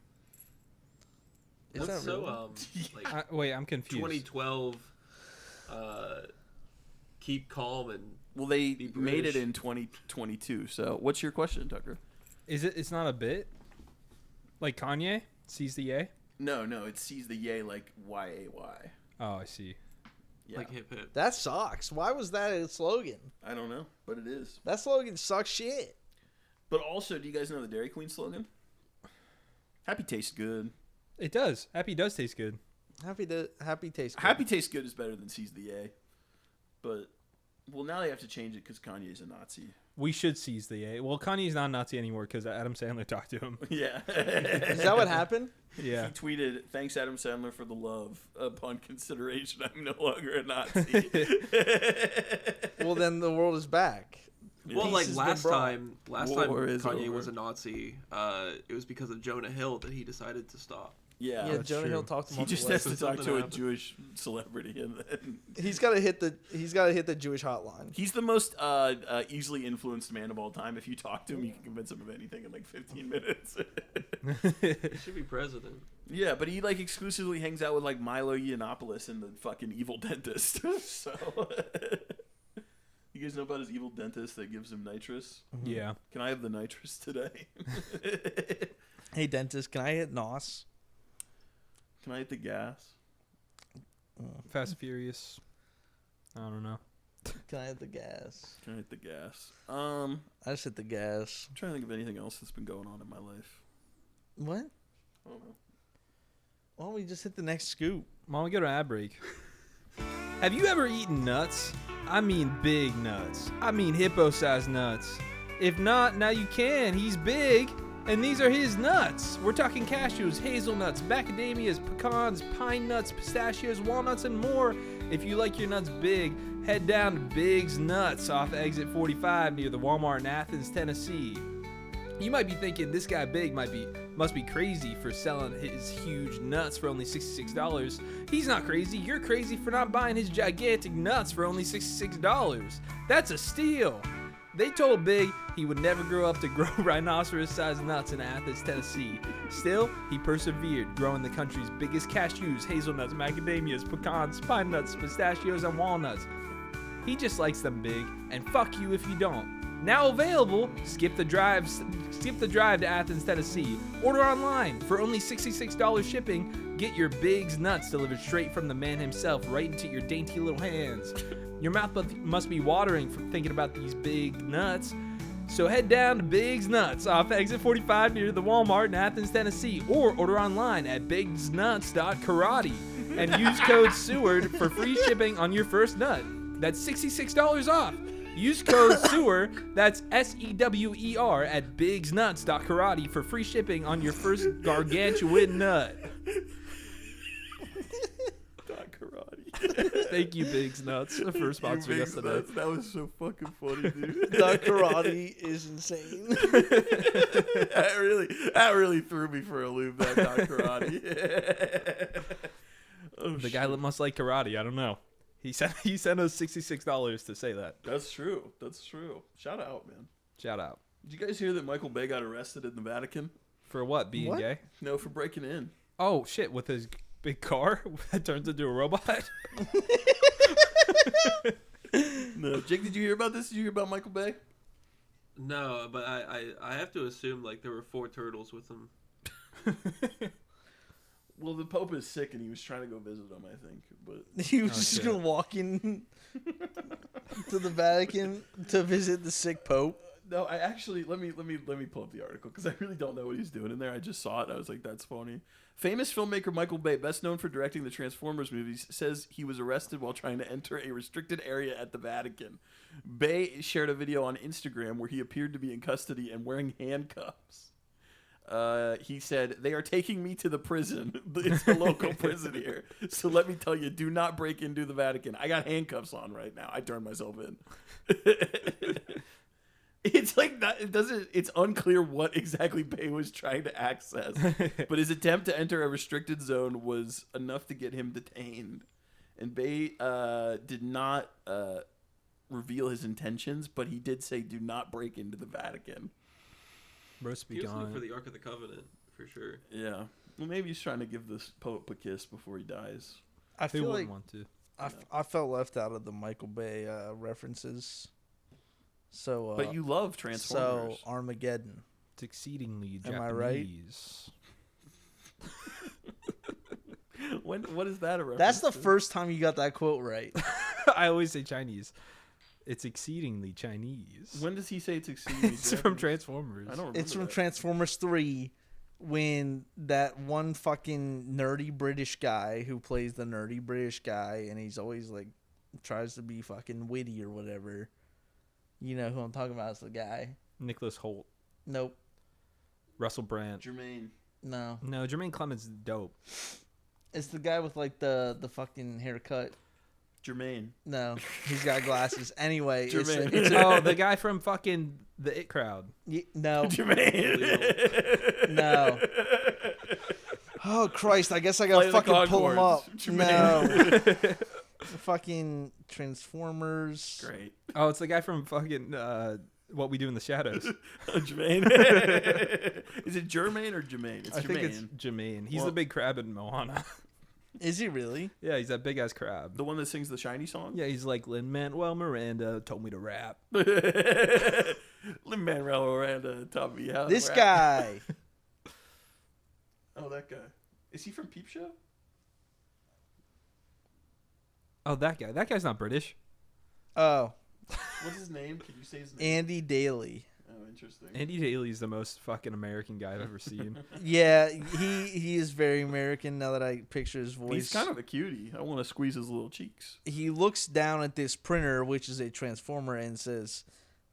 Speaker 3: Is
Speaker 4: That's
Speaker 3: that
Speaker 4: so
Speaker 3: real?
Speaker 4: like
Speaker 1: Wait, I'm confused.
Speaker 4: 2012. Keep calm and
Speaker 2: Well, they
Speaker 4: Be
Speaker 2: made it
Speaker 4: British.
Speaker 2: in 2022. So, what's your question, Tucker?
Speaker 1: Is it? It's not a bit. Like Kanye sees the yay.
Speaker 2: No, it's Seize the Yay like Y-A-Y.
Speaker 1: Oh, I see.
Speaker 2: Yeah.
Speaker 4: like hip hip.
Speaker 3: That sucks. Why was that a slogan?
Speaker 2: I don't know, but it is.
Speaker 3: That slogan sucks shit.
Speaker 2: But also, do you guys know the Dairy Queen slogan? Happy tastes good.
Speaker 1: It does. Happy does taste good.
Speaker 3: Happy taste. Good.
Speaker 2: Happy tastes good is better than Seize the Yay. But, well, now they have to change it because Kanye's a Nazi.
Speaker 1: We should seize the yay. Well, Kanye's not Nazi anymore because Adam Sandler talked to him.
Speaker 2: Yeah.
Speaker 3: Is that what happened?
Speaker 1: Yeah.
Speaker 2: He tweeted, "Thanks, Adam Sandler, for the love. Upon consideration, I'm no longer a Nazi."
Speaker 3: Well, then the world is back.
Speaker 4: Well,
Speaker 3: Peace
Speaker 4: like
Speaker 3: has
Speaker 4: last
Speaker 3: been brought.
Speaker 4: time
Speaker 2: War is
Speaker 4: Kanye
Speaker 2: over.
Speaker 4: was a Nazi, it was because of Jonah Hill that he decided to stop.
Speaker 2: Yeah.
Speaker 3: Yeah,
Speaker 1: that's
Speaker 3: Jonah
Speaker 1: true.
Speaker 3: Hill talked to him.
Speaker 2: He
Speaker 3: off the
Speaker 2: just
Speaker 3: way.
Speaker 2: has to talk
Speaker 4: Something
Speaker 2: to a
Speaker 4: happened.
Speaker 2: Jewish celebrity, and then
Speaker 3: He's got to hit the Jewish hotline.
Speaker 2: he's the most easily influenced man of all time. If you talk to him, you can convince him of anything in like 15 minutes.
Speaker 4: He should be president.
Speaker 2: Yeah, but he like exclusively hangs out with like Milo Yiannopoulos and the fucking evil dentist. So, you guys know about his evil dentist that gives him nitrous?
Speaker 1: Yeah.
Speaker 2: Can I have the nitrous today?
Speaker 3: Hey, dentist, can I hit NOS?
Speaker 2: Can I hit the gas?
Speaker 1: Fast and Furious. I don't know.
Speaker 3: Can I hit the gas?
Speaker 2: Can I hit the gas?
Speaker 3: I just hit the gas.
Speaker 2: I'm trying to think of anything else that's been going on in my life.
Speaker 3: What?
Speaker 2: I don't know.
Speaker 3: Why don't we just hit the next scoop?
Speaker 1: Mom, we go to ad break. Have you ever eaten nuts? I mean big nuts. I mean hippo-sized nuts. If not, now you can. He's big, and these are his nuts. We're talking cashews, hazelnuts, macadamias, pecans, pine nuts, pistachios, walnuts, and more. If you like your nuts big, head down to Big's Nuts off exit 45 near the Walmart in Athens, Tennessee. You might be thinking this guy Big must be crazy for selling his huge nuts for only $66. He's not crazy. You're crazy for not buying his gigantic nuts for only $66. That's a steal. They told Big he would never grow up to grow rhinoceros-sized nuts in Athens, Tennessee. Still, he persevered, growing the country's biggest cashews, hazelnuts, macadamias, pecans, pine nuts, pistachios, and walnuts. He just likes them big, and fuck you if you don't. Now available, skip the drive to Athens, Tennessee. Order online for only $66 shipping. Get your Big's nuts delivered straight from the man himself right into your dainty little hands. Your mouth must be watering from thinking about these big nuts. So head down to Big's Nuts off exit 45 near the Walmart in Athens, Tennessee, or order online at bigsnuts.karate and use code SEWARD for free shipping on your first nut. That's $66 off. Use code SEWER, that's SEWER, at bigsnuts.karate for free shipping on your first gargantuan nut.
Speaker 2: Karate.
Speaker 1: Thank you, Big's Nuts, for sponsoring us today.
Speaker 2: That was so fucking funny, dude.
Speaker 3: The karate is insane.
Speaker 2: that really threw me for a loop. That Doc Karate. Oh,
Speaker 1: The guy that must like karate, I don't know. He sent us $66 to say that.
Speaker 2: That's true. That's true. Shout out, man.
Speaker 1: Shout out.
Speaker 2: Did you guys hear that Michael Bay got arrested in the Vatican?
Speaker 1: For what, being
Speaker 3: What?
Speaker 1: gay?
Speaker 2: No, for breaking in.
Speaker 1: Oh, shit, with his big car that turns into a robot?
Speaker 2: No, Jake, did you hear about this? Did you hear about Michael Bay?
Speaker 4: No, but I have to assume like there were 4 turtles with him.
Speaker 2: Well, the Pope is sick, and he was trying to go visit him, I think. But
Speaker 3: He was just
Speaker 1: shit.
Speaker 3: gonna walk in to the Vatican to visit the sick Pope.
Speaker 2: no, I actually let me pull up the article because I really don't know what he's doing in there. I just saw it. And I was like, that's funny. Famous filmmaker Michael Bay, best known for directing the Transformers movies, says he was arrested while trying to enter a restricted area at the Vatican. Bay shared a video on Instagram where he appeared to be in custody and wearing handcuffs. He said, "They are taking me to the prison. It's the local prison here. So let me tell you, do not break into the Vatican. I got handcuffs on right now. I turned myself in." It's like that. It doesn't. It's unclear what exactly Bay was trying to access, but his attempt to enter a restricted zone was enough to get him detained. And Bay did not reveal his intentions, but he did say, "Do not break into the Vatican."
Speaker 1: Roast be
Speaker 4: He was looking
Speaker 1: gone.
Speaker 4: for the Ark of the Covenant, for sure.
Speaker 2: Yeah. Well, maybe he's trying to give this pope a kiss before he dies.
Speaker 3: I
Speaker 1: Who
Speaker 3: feel
Speaker 1: wouldn't
Speaker 3: like
Speaker 1: want to?
Speaker 3: I felt left out of the Michael Bay references. So,
Speaker 2: But you love Transformers.
Speaker 3: So Armageddon.
Speaker 1: It's exceedingly Japanese.
Speaker 3: Am I right?
Speaker 2: What is that a reference
Speaker 3: That's the
Speaker 2: to?
Speaker 3: first time you got that quote right.
Speaker 1: I always say Chinese. It's exceedingly Chinese.
Speaker 2: When does he say it's exceedingly
Speaker 1: It's from
Speaker 2: Japanese?
Speaker 1: Transformers.
Speaker 2: I don't remember
Speaker 3: It's from
Speaker 2: that.
Speaker 3: Transformers 3 when that one fucking nerdy British guy who plays the nerdy British guy and he's always like tries to be fucking witty or whatever. You know who I'm talking about is the guy.
Speaker 1: Nicholas Holt.
Speaker 3: Nope.
Speaker 1: Russell Brand.
Speaker 2: Jermaine.
Speaker 3: No.
Speaker 1: No, Jermaine Clement's dope.
Speaker 3: It's the guy with like the fucking haircut.
Speaker 2: Jermaine.
Speaker 3: No. He's got glasses. Anyway, it's a,
Speaker 2: Jermaine.
Speaker 3: it's a,
Speaker 1: Oh, the guy from fucking the It Crowd.
Speaker 3: no.
Speaker 2: Jermaine.
Speaker 3: No. Oh Christ, I guess I gotta
Speaker 2: Play the
Speaker 3: fucking pull him up.
Speaker 2: Concords. Jermaine.
Speaker 3: No. Fucking Transformers.
Speaker 2: Great.
Speaker 1: Oh, it's the guy from fucking What We Do in the Shadows.
Speaker 2: Jermaine. Is it Jermaine or Jermaine? It's
Speaker 1: I
Speaker 2: Jermaine.
Speaker 1: think it's Jermaine. He's
Speaker 2: Well-
Speaker 1: the big crab in Moana.
Speaker 3: Is he really?
Speaker 1: Yeah, he's that big ass crab.
Speaker 2: the one that sings the Shiny song?
Speaker 1: Yeah, he's like Lin-Manuel Miranda told me to rap.
Speaker 2: Lin-Manuel Miranda taught me how to
Speaker 3: This
Speaker 2: rap.
Speaker 3: guy.
Speaker 2: Oh, that guy. Is he from Peep Show?
Speaker 1: Oh, that guy. That guy's not British.
Speaker 3: Oh,
Speaker 2: What's his name? Can you say his name?
Speaker 3: Andy Daly.
Speaker 2: Oh, interesting.
Speaker 1: Andy Daly's the most fucking American guy I've ever seen.
Speaker 3: Yeah, he is very American now that I picture his voice.
Speaker 2: He's kind of a cutie. I want to squeeze his little cheeks.
Speaker 3: He looks down at this printer, which is a transformer, and says,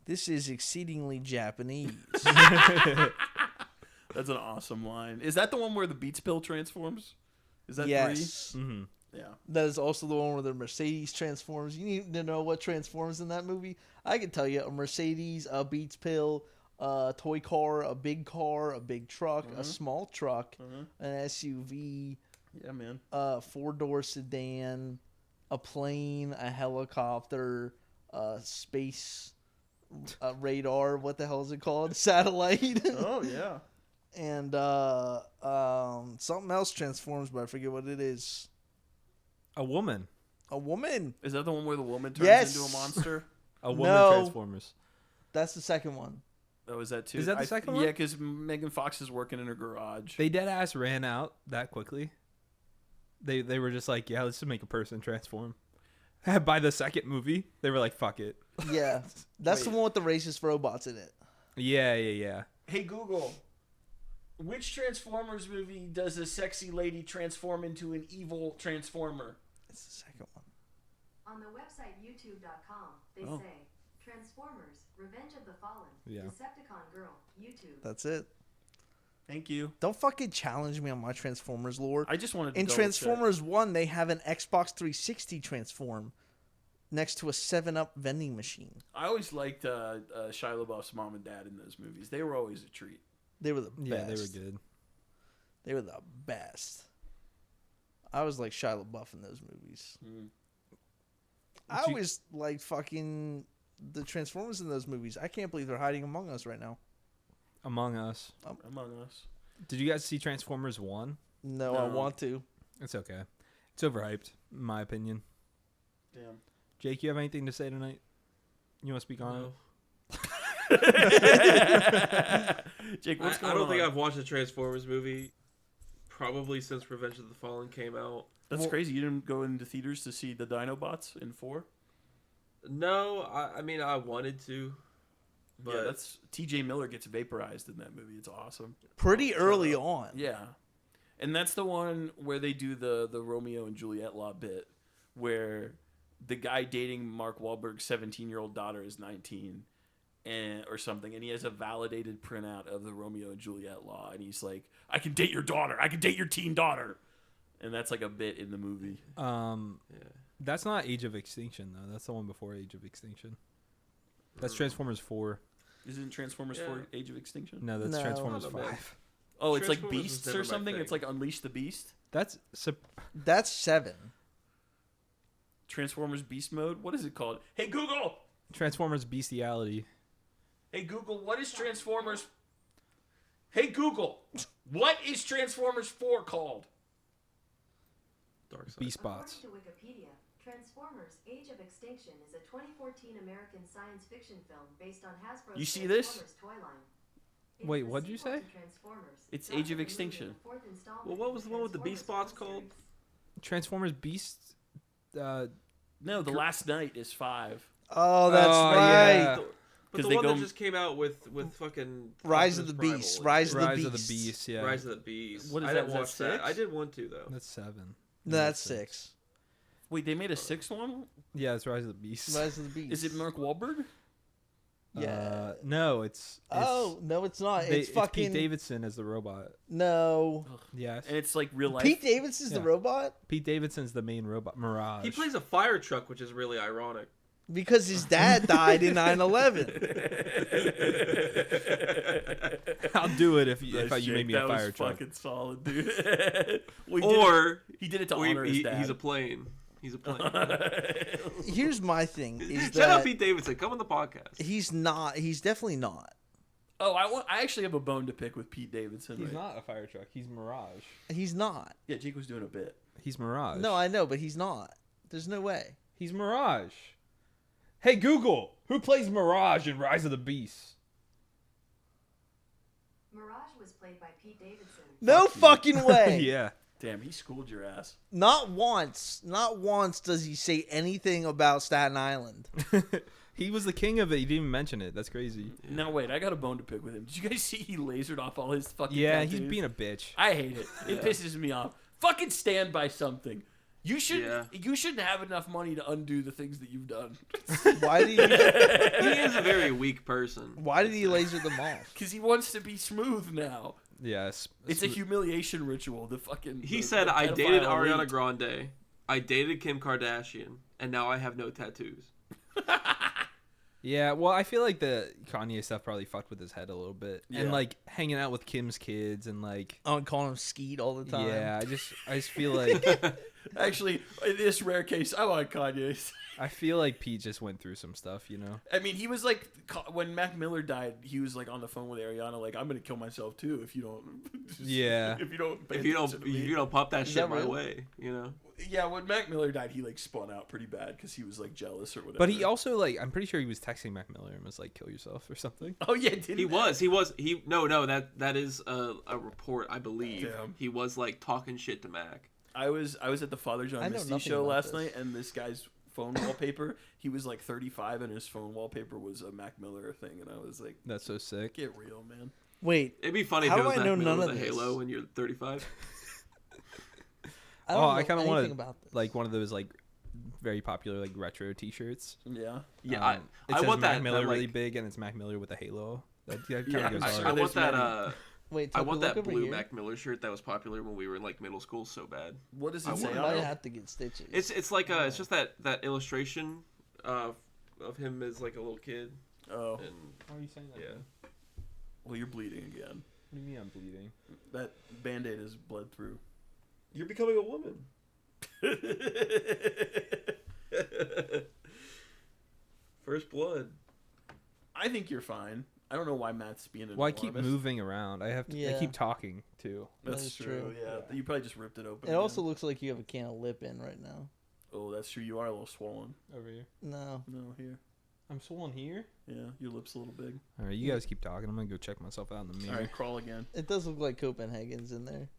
Speaker 3: "This is exceedingly Japanese."
Speaker 2: That's an awesome line. Is that the one where the Beats Pill transforms? Is that
Speaker 3: Yes.
Speaker 1: Mm-hmm.
Speaker 2: 3? Yeah.
Speaker 3: That is also the one where the Mercedes transforms. You need to know what transforms in that movie? I can tell you: a Mercedes, a Beats Pill, a toy car, a big truck, a small truck, an SUV,
Speaker 2: Yeah, man.
Speaker 3: a 4-door sedan, a plane, a helicopter, a space radar. What the hell is it called? Satellite.
Speaker 2: Oh, yeah.
Speaker 3: And something else transforms, but I forget what it is.
Speaker 1: A woman.
Speaker 3: A woman.
Speaker 2: Is that the one where the woman turns
Speaker 3: Yes.
Speaker 2: into a monster?
Speaker 1: A woman
Speaker 3: No.
Speaker 1: Transformers.
Speaker 3: That's the second one.
Speaker 2: Oh, is that too?
Speaker 1: Is that the second one?
Speaker 2: Yeah, because Megan Fox is working in her garage.
Speaker 1: They dead ass ran out that quickly. They were just like, yeah, let's just make a person transform. By the second movie, they were like, fuck it.
Speaker 3: Yeah. That's the
Speaker 2: Wait.
Speaker 3: one with the racist robots in it.
Speaker 1: Yeah.
Speaker 2: Hey, Google. Which Transformers movie does a sexy lady transform into an evil transformer?
Speaker 3: It's the second one.
Speaker 6: On the website youtube.com, they
Speaker 2: Oh.
Speaker 6: say Transformers, Revenge of the Fallen,
Speaker 1: Yeah.
Speaker 6: Decepticon Girl, YouTube.
Speaker 3: That's it.
Speaker 2: Thank you.
Speaker 3: Don't fucking challenge me on my Transformers lore.
Speaker 2: I just wanted to
Speaker 3: In
Speaker 2: double
Speaker 3: Transformers 1, they have an Xbox 360 transform next to a 7-Up vending machine.
Speaker 2: check. I always liked Shia LaBeouf's mom and dad in those movies. They were always a treat.
Speaker 3: They were the best.
Speaker 1: Yeah, they were good.
Speaker 3: They were the best. I was like Shia LaBeouf in those movies. I
Speaker 1: you-
Speaker 3: always like fucking the Transformers in those movies. I can't believe they're hiding among us right now.
Speaker 1: Among Us.
Speaker 2: Among Us.
Speaker 1: Did you guys see Transformers 1?
Speaker 3: No, I
Speaker 2: No.
Speaker 3: want to.
Speaker 1: It's okay. It's overhyped, in my opinion.
Speaker 2: Damn.
Speaker 1: Jake, you have anything to say tonight? You want to speak on it?
Speaker 2: Jake, what's
Speaker 4: I
Speaker 2: going
Speaker 4: don't
Speaker 2: on?
Speaker 4: think I've watched a Transformers movie probably since Revenge of the Fallen came out.
Speaker 2: That's
Speaker 3: Well-
Speaker 2: crazy. You didn't go into theaters to see the Dinobots in 4?
Speaker 4: No, I mean I wanted to, but
Speaker 2: Yeah, that's TJ Miller gets vaporized in that movie. It's awesome.
Speaker 3: Pretty early on.
Speaker 2: Yeah. And that's the one where they do the Romeo and Juliet law bit where the guy dating Mark Wahlberg's 17-year-old daughter is 19 or something, and he has a validated printout of the Romeo and Juliet law, and he's like, I can date your daughter. I can date your teen daughter. And that's like a bit in the movie.
Speaker 1: That's not Age of Extinction, though. That's the one before Age of Extinction. That's Transformers 4.
Speaker 2: Isn't Transformers 4 Age of Extinction?
Speaker 1: No, that's
Speaker 3: No.
Speaker 1: Transformers
Speaker 4: I don't know.
Speaker 1: 5.
Speaker 2: Oh, it's like
Speaker 4: Transformers was
Speaker 2: Beasts
Speaker 4: never
Speaker 2: or
Speaker 4: my
Speaker 2: something?
Speaker 4: thing.
Speaker 2: It's like Unleash the Beast?
Speaker 1: That's
Speaker 3: That's 7.
Speaker 2: Transformers Beast Mode? What is it called? Hey, Google!
Speaker 1: Transformers Bestiality.
Speaker 2: Hey, Google, what is Transformers... Hey, Google, what is Transformers 4 called?
Speaker 4: Dark Side.
Speaker 1: Beast Bots.
Speaker 6: According to Wikipedia, Transformers: Age of Extinction is a 2014 American science fiction film based on Hasbro's
Speaker 2: You see this?
Speaker 6: Transformers toy line. It is
Speaker 1: Wait,
Speaker 6: the
Speaker 1: what'd you
Speaker 6: sequel
Speaker 1: say?
Speaker 6: to Transformers,
Speaker 2: It's
Speaker 6: not
Speaker 2: Age of
Speaker 6: the movie,
Speaker 2: Extinction.
Speaker 6: the fourth installment
Speaker 4: Well, what
Speaker 6: in
Speaker 4: was the one with the Beast Bots
Speaker 6: Transformers
Speaker 4: called?
Speaker 6: series.
Speaker 1: Transformers Beast.
Speaker 2: No, The Last Night is 5.
Speaker 3: Oh, that's
Speaker 1: Oh,
Speaker 3: right.
Speaker 1: yeah.
Speaker 4: But
Speaker 2: 'Cause
Speaker 4: the
Speaker 2: they
Speaker 4: one
Speaker 2: go-
Speaker 4: that just came out with fucking
Speaker 3: Rise of
Speaker 4: Optimus
Speaker 3: the
Speaker 4: Primal
Speaker 3: Beast.
Speaker 4: and-
Speaker 3: Rise of the
Speaker 1: Rise of
Speaker 3: Beast.
Speaker 1: the Beast, yeah.
Speaker 4: Rise of the Beast.
Speaker 2: What is
Speaker 4: I
Speaker 2: that?
Speaker 4: didn't
Speaker 2: Is that
Speaker 4: watch that.
Speaker 2: 6?
Speaker 4: I did 1 too though.
Speaker 1: That's 7.
Speaker 3: No, that's 6.
Speaker 2: Wait, they made a 6th one?
Speaker 1: Yeah, it's Rise of the Beast.
Speaker 3: Rise of the Beast.
Speaker 2: Is it Mark Wahlberg?
Speaker 3: Yeah.
Speaker 1: No, it's
Speaker 3: Oh, no, it's not. It's fucking...
Speaker 1: Pete Davidson as the robot.
Speaker 3: No.
Speaker 1: Yes.
Speaker 2: And it's like real life.
Speaker 3: Pete Davidson's the
Speaker 1: Yeah.
Speaker 3: robot?
Speaker 1: Pete Davidson's the main robot. Mirage.
Speaker 4: He plays a fire truck, which is really ironic.
Speaker 3: Because his dad died in 9/11.
Speaker 1: I'll do it if you
Speaker 2: Nice,
Speaker 1: you
Speaker 2: Jake.
Speaker 1: made me a
Speaker 2: That
Speaker 1: fire
Speaker 2: was
Speaker 1: truck.
Speaker 2: fucking solid, dude. Well,
Speaker 4: Or
Speaker 2: he did it to
Speaker 4: or
Speaker 2: honor his dad.
Speaker 4: he's a plane. He's a plane.
Speaker 3: Here's my thing: is
Speaker 4: Shout
Speaker 3: that
Speaker 4: out Pete Davidson. Come on the podcast.
Speaker 3: he's not. He's definitely not.
Speaker 2: Oh, I actually have a bone to pick with Pete Davidson.
Speaker 1: He's
Speaker 2: right?
Speaker 1: not a fire truck. He's Mirage.
Speaker 3: He's not.
Speaker 2: Yeah, Jake was doing a bit.
Speaker 1: He's Mirage.
Speaker 3: No, I know, but he's not. There's no way.
Speaker 1: He's Mirage. Hey Google, who plays Mirage in Rise of the Beast?
Speaker 6: Mirage was played by Pete Davidson.
Speaker 3: No fucking way.
Speaker 1: Yeah.
Speaker 2: Damn, he schooled your ass.
Speaker 3: Not once. Not once does he say anything about Staten Island.
Speaker 1: He was the king of it. He didn't even mention it. That's crazy.
Speaker 2: Now wait, I got a bone to pick with him. Did you guys see he lasered off all his fucking
Speaker 1: Yeah,
Speaker 2: tattoos?
Speaker 1: he's being a bitch.
Speaker 2: I hate it. It pisses me off. Fucking stand by something. You should.
Speaker 4: Yeah.
Speaker 2: You shouldn't have enough money to undo the things that you've done.
Speaker 3: Why did he?
Speaker 4: He is a very weak person.
Speaker 3: Why did he laser them off?
Speaker 2: Because he wants to be smooth now.
Speaker 1: Yes.
Speaker 2: It's a humiliation ritual. The fucking.
Speaker 4: He
Speaker 2: the
Speaker 4: said, "I
Speaker 2: pedophile
Speaker 4: dated Ariana
Speaker 2: elite."
Speaker 4: Grande, I dated Kim Kardashian, and now I have no tattoos."
Speaker 1: Yeah, well, I feel like the Kanye stuff probably fucked with his head a little bit, and
Speaker 2: Yeah.
Speaker 1: like hanging out with Kim's kids, and like,
Speaker 3: I'm calling him Skeet all the time.
Speaker 1: yeah, I just feel like
Speaker 2: Actually, in this rare case, I like Kanye's.
Speaker 1: I feel like Pete just went through some stuff, you know.
Speaker 2: I mean, he was like, when Mac Miller died, he was like on the phone with Ariana, like, "I'm gonna kill myself too if you don't."
Speaker 1: Yeah.
Speaker 2: If you don't. pay
Speaker 4: If you
Speaker 2: attention to me."
Speaker 4: don't pop that
Speaker 3: Is
Speaker 4: shit
Speaker 3: that
Speaker 4: my
Speaker 3: real?
Speaker 4: way, you know.
Speaker 2: Yeah, when Mac Miller died, he like spun out pretty bad because he was like jealous or whatever.
Speaker 1: But he also like, I'm pretty sure he was texting Mac Miller and was like, "Kill yourself" or something.
Speaker 2: Oh yeah, didn't
Speaker 4: He was. No. That is a report, I believe.
Speaker 2: Damn.
Speaker 4: He was like talking shit to Mac.
Speaker 2: I was at the Father John
Speaker 3: I know
Speaker 2: Misty
Speaker 3: nothing
Speaker 2: show
Speaker 3: about
Speaker 2: last
Speaker 3: this.
Speaker 2: night, and this guy's phone wallpaper, he was like 35, and his phone wallpaper was a Mac Miller thing, and I was like,
Speaker 1: That's so sick.
Speaker 2: "Get real, man."
Speaker 3: Wait,
Speaker 4: It'd be funny
Speaker 3: How
Speaker 4: if it
Speaker 3: do
Speaker 4: was
Speaker 3: I
Speaker 4: Mac
Speaker 3: know
Speaker 4: Miller
Speaker 3: none
Speaker 4: with
Speaker 3: of
Speaker 4: a
Speaker 3: this?
Speaker 4: Halo when you're 35.
Speaker 3: I don't
Speaker 1: Oh,
Speaker 3: know
Speaker 1: I kind of want
Speaker 3: anything about this.
Speaker 1: like one of those like very popular like retro T-shirts.
Speaker 2: Yeah.
Speaker 4: Yeah,
Speaker 1: It
Speaker 4: I
Speaker 1: says
Speaker 4: want
Speaker 1: Mac
Speaker 4: that.
Speaker 1: Miller
Speaker 4: that,
Speaker 1: really
Speaker 4: like,
Speaker 1: big, and it's Mac Miller with a halo. That kind
Speaker 2: Yeah,
Speaker 1: of goes
Speaker 2: I'm
Speaker 1: hard.
Speaker 2: sure
Speaker 4: I
Speaker 2: there's
Speaker 4: want that.
Speaker 2: many.
Speaker 3: Wait,
Speaker 4: I
Speaker 3: Tucker,
Speaker 4: want
Speaker 3: look
Speaker 4: that
Speaker 3: over
Speaker 4: blue
Speaker 3: here.
Speaker 4: Mac Miller shirt that was popular when we were in like middle school so bad.
Speaker 2: What does
Speaker 4: I
Speaker 2: it say?
Speaker 3: You
Speaker 2: on
Speaker 3: might
Speaker 2: it?
Speaker 3: have to get stitches.
Speaker 4: It's like it's just that illustration of him as like a little kid.
Speaker 2: Oh,
Speaker 4: And
Speaker 1: Why are you saying that?
Speaker 4: yeah,
Speaker 2: well, you're bleeding again.
Speaker 1: What do you mean I'm bleeding?
Speaker 2: That Band-Aid is bled through.
Speaker 4: you're becoming a woman. First blood.
Speaker 2: I think you're fine. I don't know why Matt's being an
Speaker 1: Well, I keep
Speaker 2: alarmist.
Speaker 1: moving around. I
Speaker 3: Yeah.
Speaker 1: keep talking too.
Speaker 2: That's
Speaker 3: That is
Speaker 2: true.
Speaker 3: true.
Speaker 2: Yeah, you probably just ripped it open.
Speaker 3: It also
Speaker 2: again.
Speaker 3: looks like you have a can of lip in right now.
Speaker 2: Oh, that's true. You are a little swollen.
Speaker 1: Over here.
Speaker 3: No.
Speaker 2: No, here.
Speaker 1: I'm swollen here.
Speaker 2: Yeah, your lips a little big.
Speaker 1: All right, you guys keep talking. I'm gonna go check myself out in the mirror.
Speaker 2: All right, crawl again.
Speaker 3: It does look like Copenhagen's in there.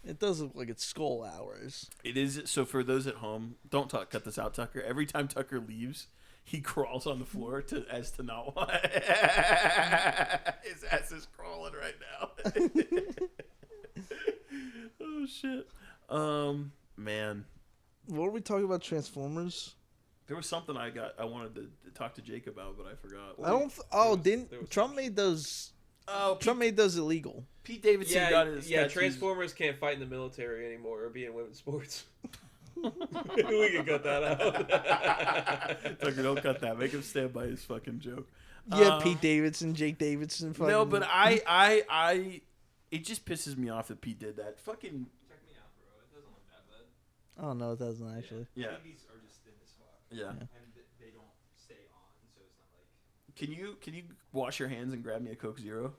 Speaker 3: It does look like it's skull hours.
Speaker 2: It is. So for those at home, don't cut this out, Tucker. Every time Tucker leaves, he crawls on the floor to not want. His ass is crawling right now. Oh shit. Man.
Speaker 3: What were we talking about? Transformers?
Speaker 2: There was something I wanted to talk to Jake about, but I forgot.
Speaker 3: I don't. Didn't Trump made those? Trump made those illegal.
Speaker 2: Pete Davidson got his tattoos.
Speaker 4: Transformers can't fight in the military anymore or be in women's sports. We can cut that out.
Speaker 2: Tucker, don't cut that. Make him stand by his fucking joke.
Speaker 3: Yeah, Pete Davidson, Jake Davidson. Fucking...
Speaker 2: No, but I, it just pisses me off that Pete did that. Fucking.
Speaker 1: Check me out, bro. It doesn't look that bad.
Speaker 3: Oh no, it doesn't actually.
Speaker 2: Yeah.
Speaker 1: Babies are just thin as fuck.
Speaker 2: Yeah.
Speaker 1: And they don't stay on, so it's not like.
Speaker 2: Can you wash your hands and grab me a Coke Zero?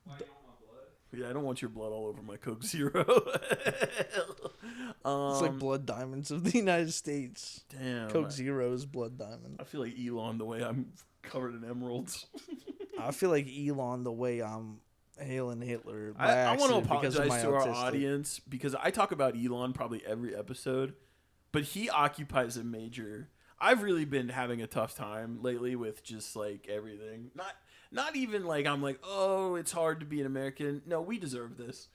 Speaker 1: Why you don't want blood?
Speaker 2: Yeah, I don't want your blood all over my Coke Zero.
Speaker 3: It's like blood diamonds of the United States.
Speaker 2: Damn.
Speaker 3: Coke Zero's blood diamond.
Speaker 2: I feel like Elon the way I'm covered in emeralds.
Speaker 3: I feel like Elon the way I'm hailing Hitler. By
Speaker 2: I want to
Speaker 3: accident because of
Speaker 2: apologize
Speaker 3: my
Speaker 2: to our
Speaker 3: autistic-
Speaker 2: audience because I talk about Elon probably every episode, but he occupies a major. I've really been having a tough time lately with just like everything. Not even like I'm like, oh, it's hard to be an American. No, we deserve this.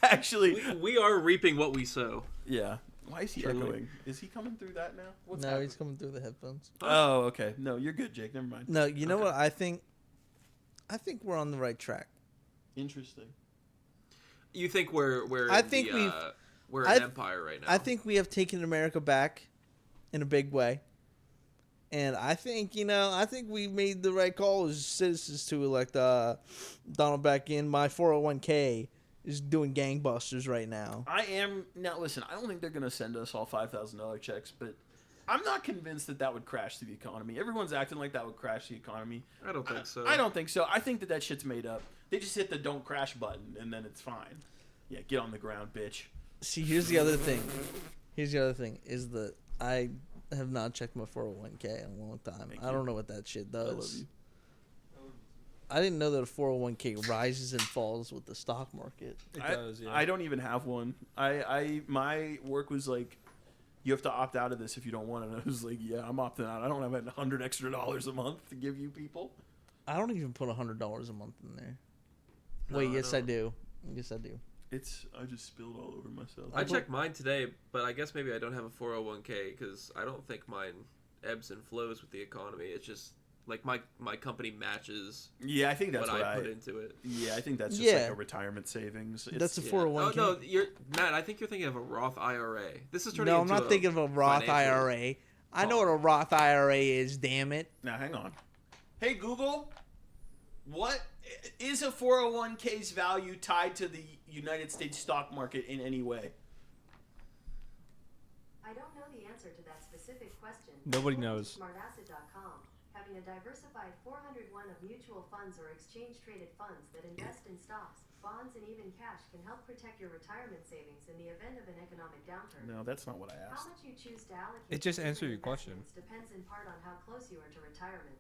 Speaker 2: Actually,
Speaker 4: we are reaping what we sow.
Speaker 2: yeah. Why is he
Speaker 4: Truly.
Speaker 2: echoing? Is he coming through that now? What's
Speaker 3: No,
Speaker 2: happening?
Speaker 3: he's coming through the headphones.
Speaker 2: Oh, okay. No, you're good, Jake. Never mind.
Speaker 3: No, you know
Speaker 2: Okay.
Speaker 3: what I think? I think we're on the right track.
Speaker 2: Interesting.
Speaker 4: You think we're
Speaker 3: I
Speaker 4: in
Speaker 3: think
Speaker 4: the,
Speaker 3: we've-
Speaker 4: we're
Speaker 3: I-
Speaker 4: an empire right now?
Speaker 3: I think we have taken America back in a big way. And I think, I think we made the right call as citizens to elect Donald back in. My 401k is doing gangbusters right now.
Speaker 2: Now listen, I don't think they're going to send us all $5,000 checks, but I'm not convinced that would crash the economy. Everyone's acting like that would crash the economy.
Speaker 4: I don't think so.
Speaker 2: I don't think so. I think that shit's made up. They just hit the don't crash button and then it's fine. Yeah, get on the ground, bitch.
Speaker 3: See, here's the other thing. Is that I have not checked my 401k in a long time.
Speaker 2: Thank
Speaker 3: I
Speaker 2: you.
Speaker 3: don't know what that shit
Speaker 2: I love
Speaker 3: does.
Speaker 2: you.
Speaker 3: I didn't know that a 401k rises and falls with the stock market.
Speaker 1: It does, yeah.
Speaker 2: I don't even have one. My work was like, you have to opt out of this if you don't want it. And I was like, yeah, I'm opting out. I don't have $100 extra a month to give you people.
Speaker 3: I don't even put $100 a month in there.
Speaker 4: No,
Speaker 3: Wait,
Speaker 4: I
Speaker 3: yes, I
Speaker 4: don't.
Speaker 3: do. Yes, I do.
Speaker 2: I just spilled all over myself.
Speaker 4: I checked mine today, but I guess maybe I don't have a 401k because I don't think mine ebbs and flows with the economy. It's just like my company matches
Speaker 2: Yeah, I think that's
Speaker 4: what
Speaker 2: what
Speaker 4: I put into it.
Speaker 2: Yeah, I think that's just
Speaker 3: Yeah.
Speaker 2: like a retirement savings.
Speaker 3: That's a
Speaker 4: Yeah.
Speaker 3: 401k.
Speaker 4: Oh no, Matt. I think you're thinking of a Roth IRA. This is turning
Speaker 3: No, I'm
Speaker 4: into
Speaker 3: not thinking of a Roth
Speaker 4: financial
Speaker 3: IRA. I know what a Roth IRA is, damn it.
Speaker 2: Now, hang on. Hey, Google, what is a 401k's value tied to the United States stock market in any way?
Speaker 6: I don't know the answer to that specific question.
Speaker 1: Nobody
Speaker 6: According to
Speaker 1: knows.
Speaker 6: Smartasset.com, having a diversified 401 of mutual funds or exchange-traded funds that invest in stocks, bonds, and even cash can help protect your retirement savings in the event of an economic downturn.
Speaker 2: No, that's not what I
Speaker 6: How
Speaker 2: asked.
Speaker 6: much you choose to allocate
Speaker 1: It just
Speaker 6: to
Speaker 1: answered your
Speaker 6: different
Speaker 1: question.
Speaker 6: investments depends in part on how close you are to retirement.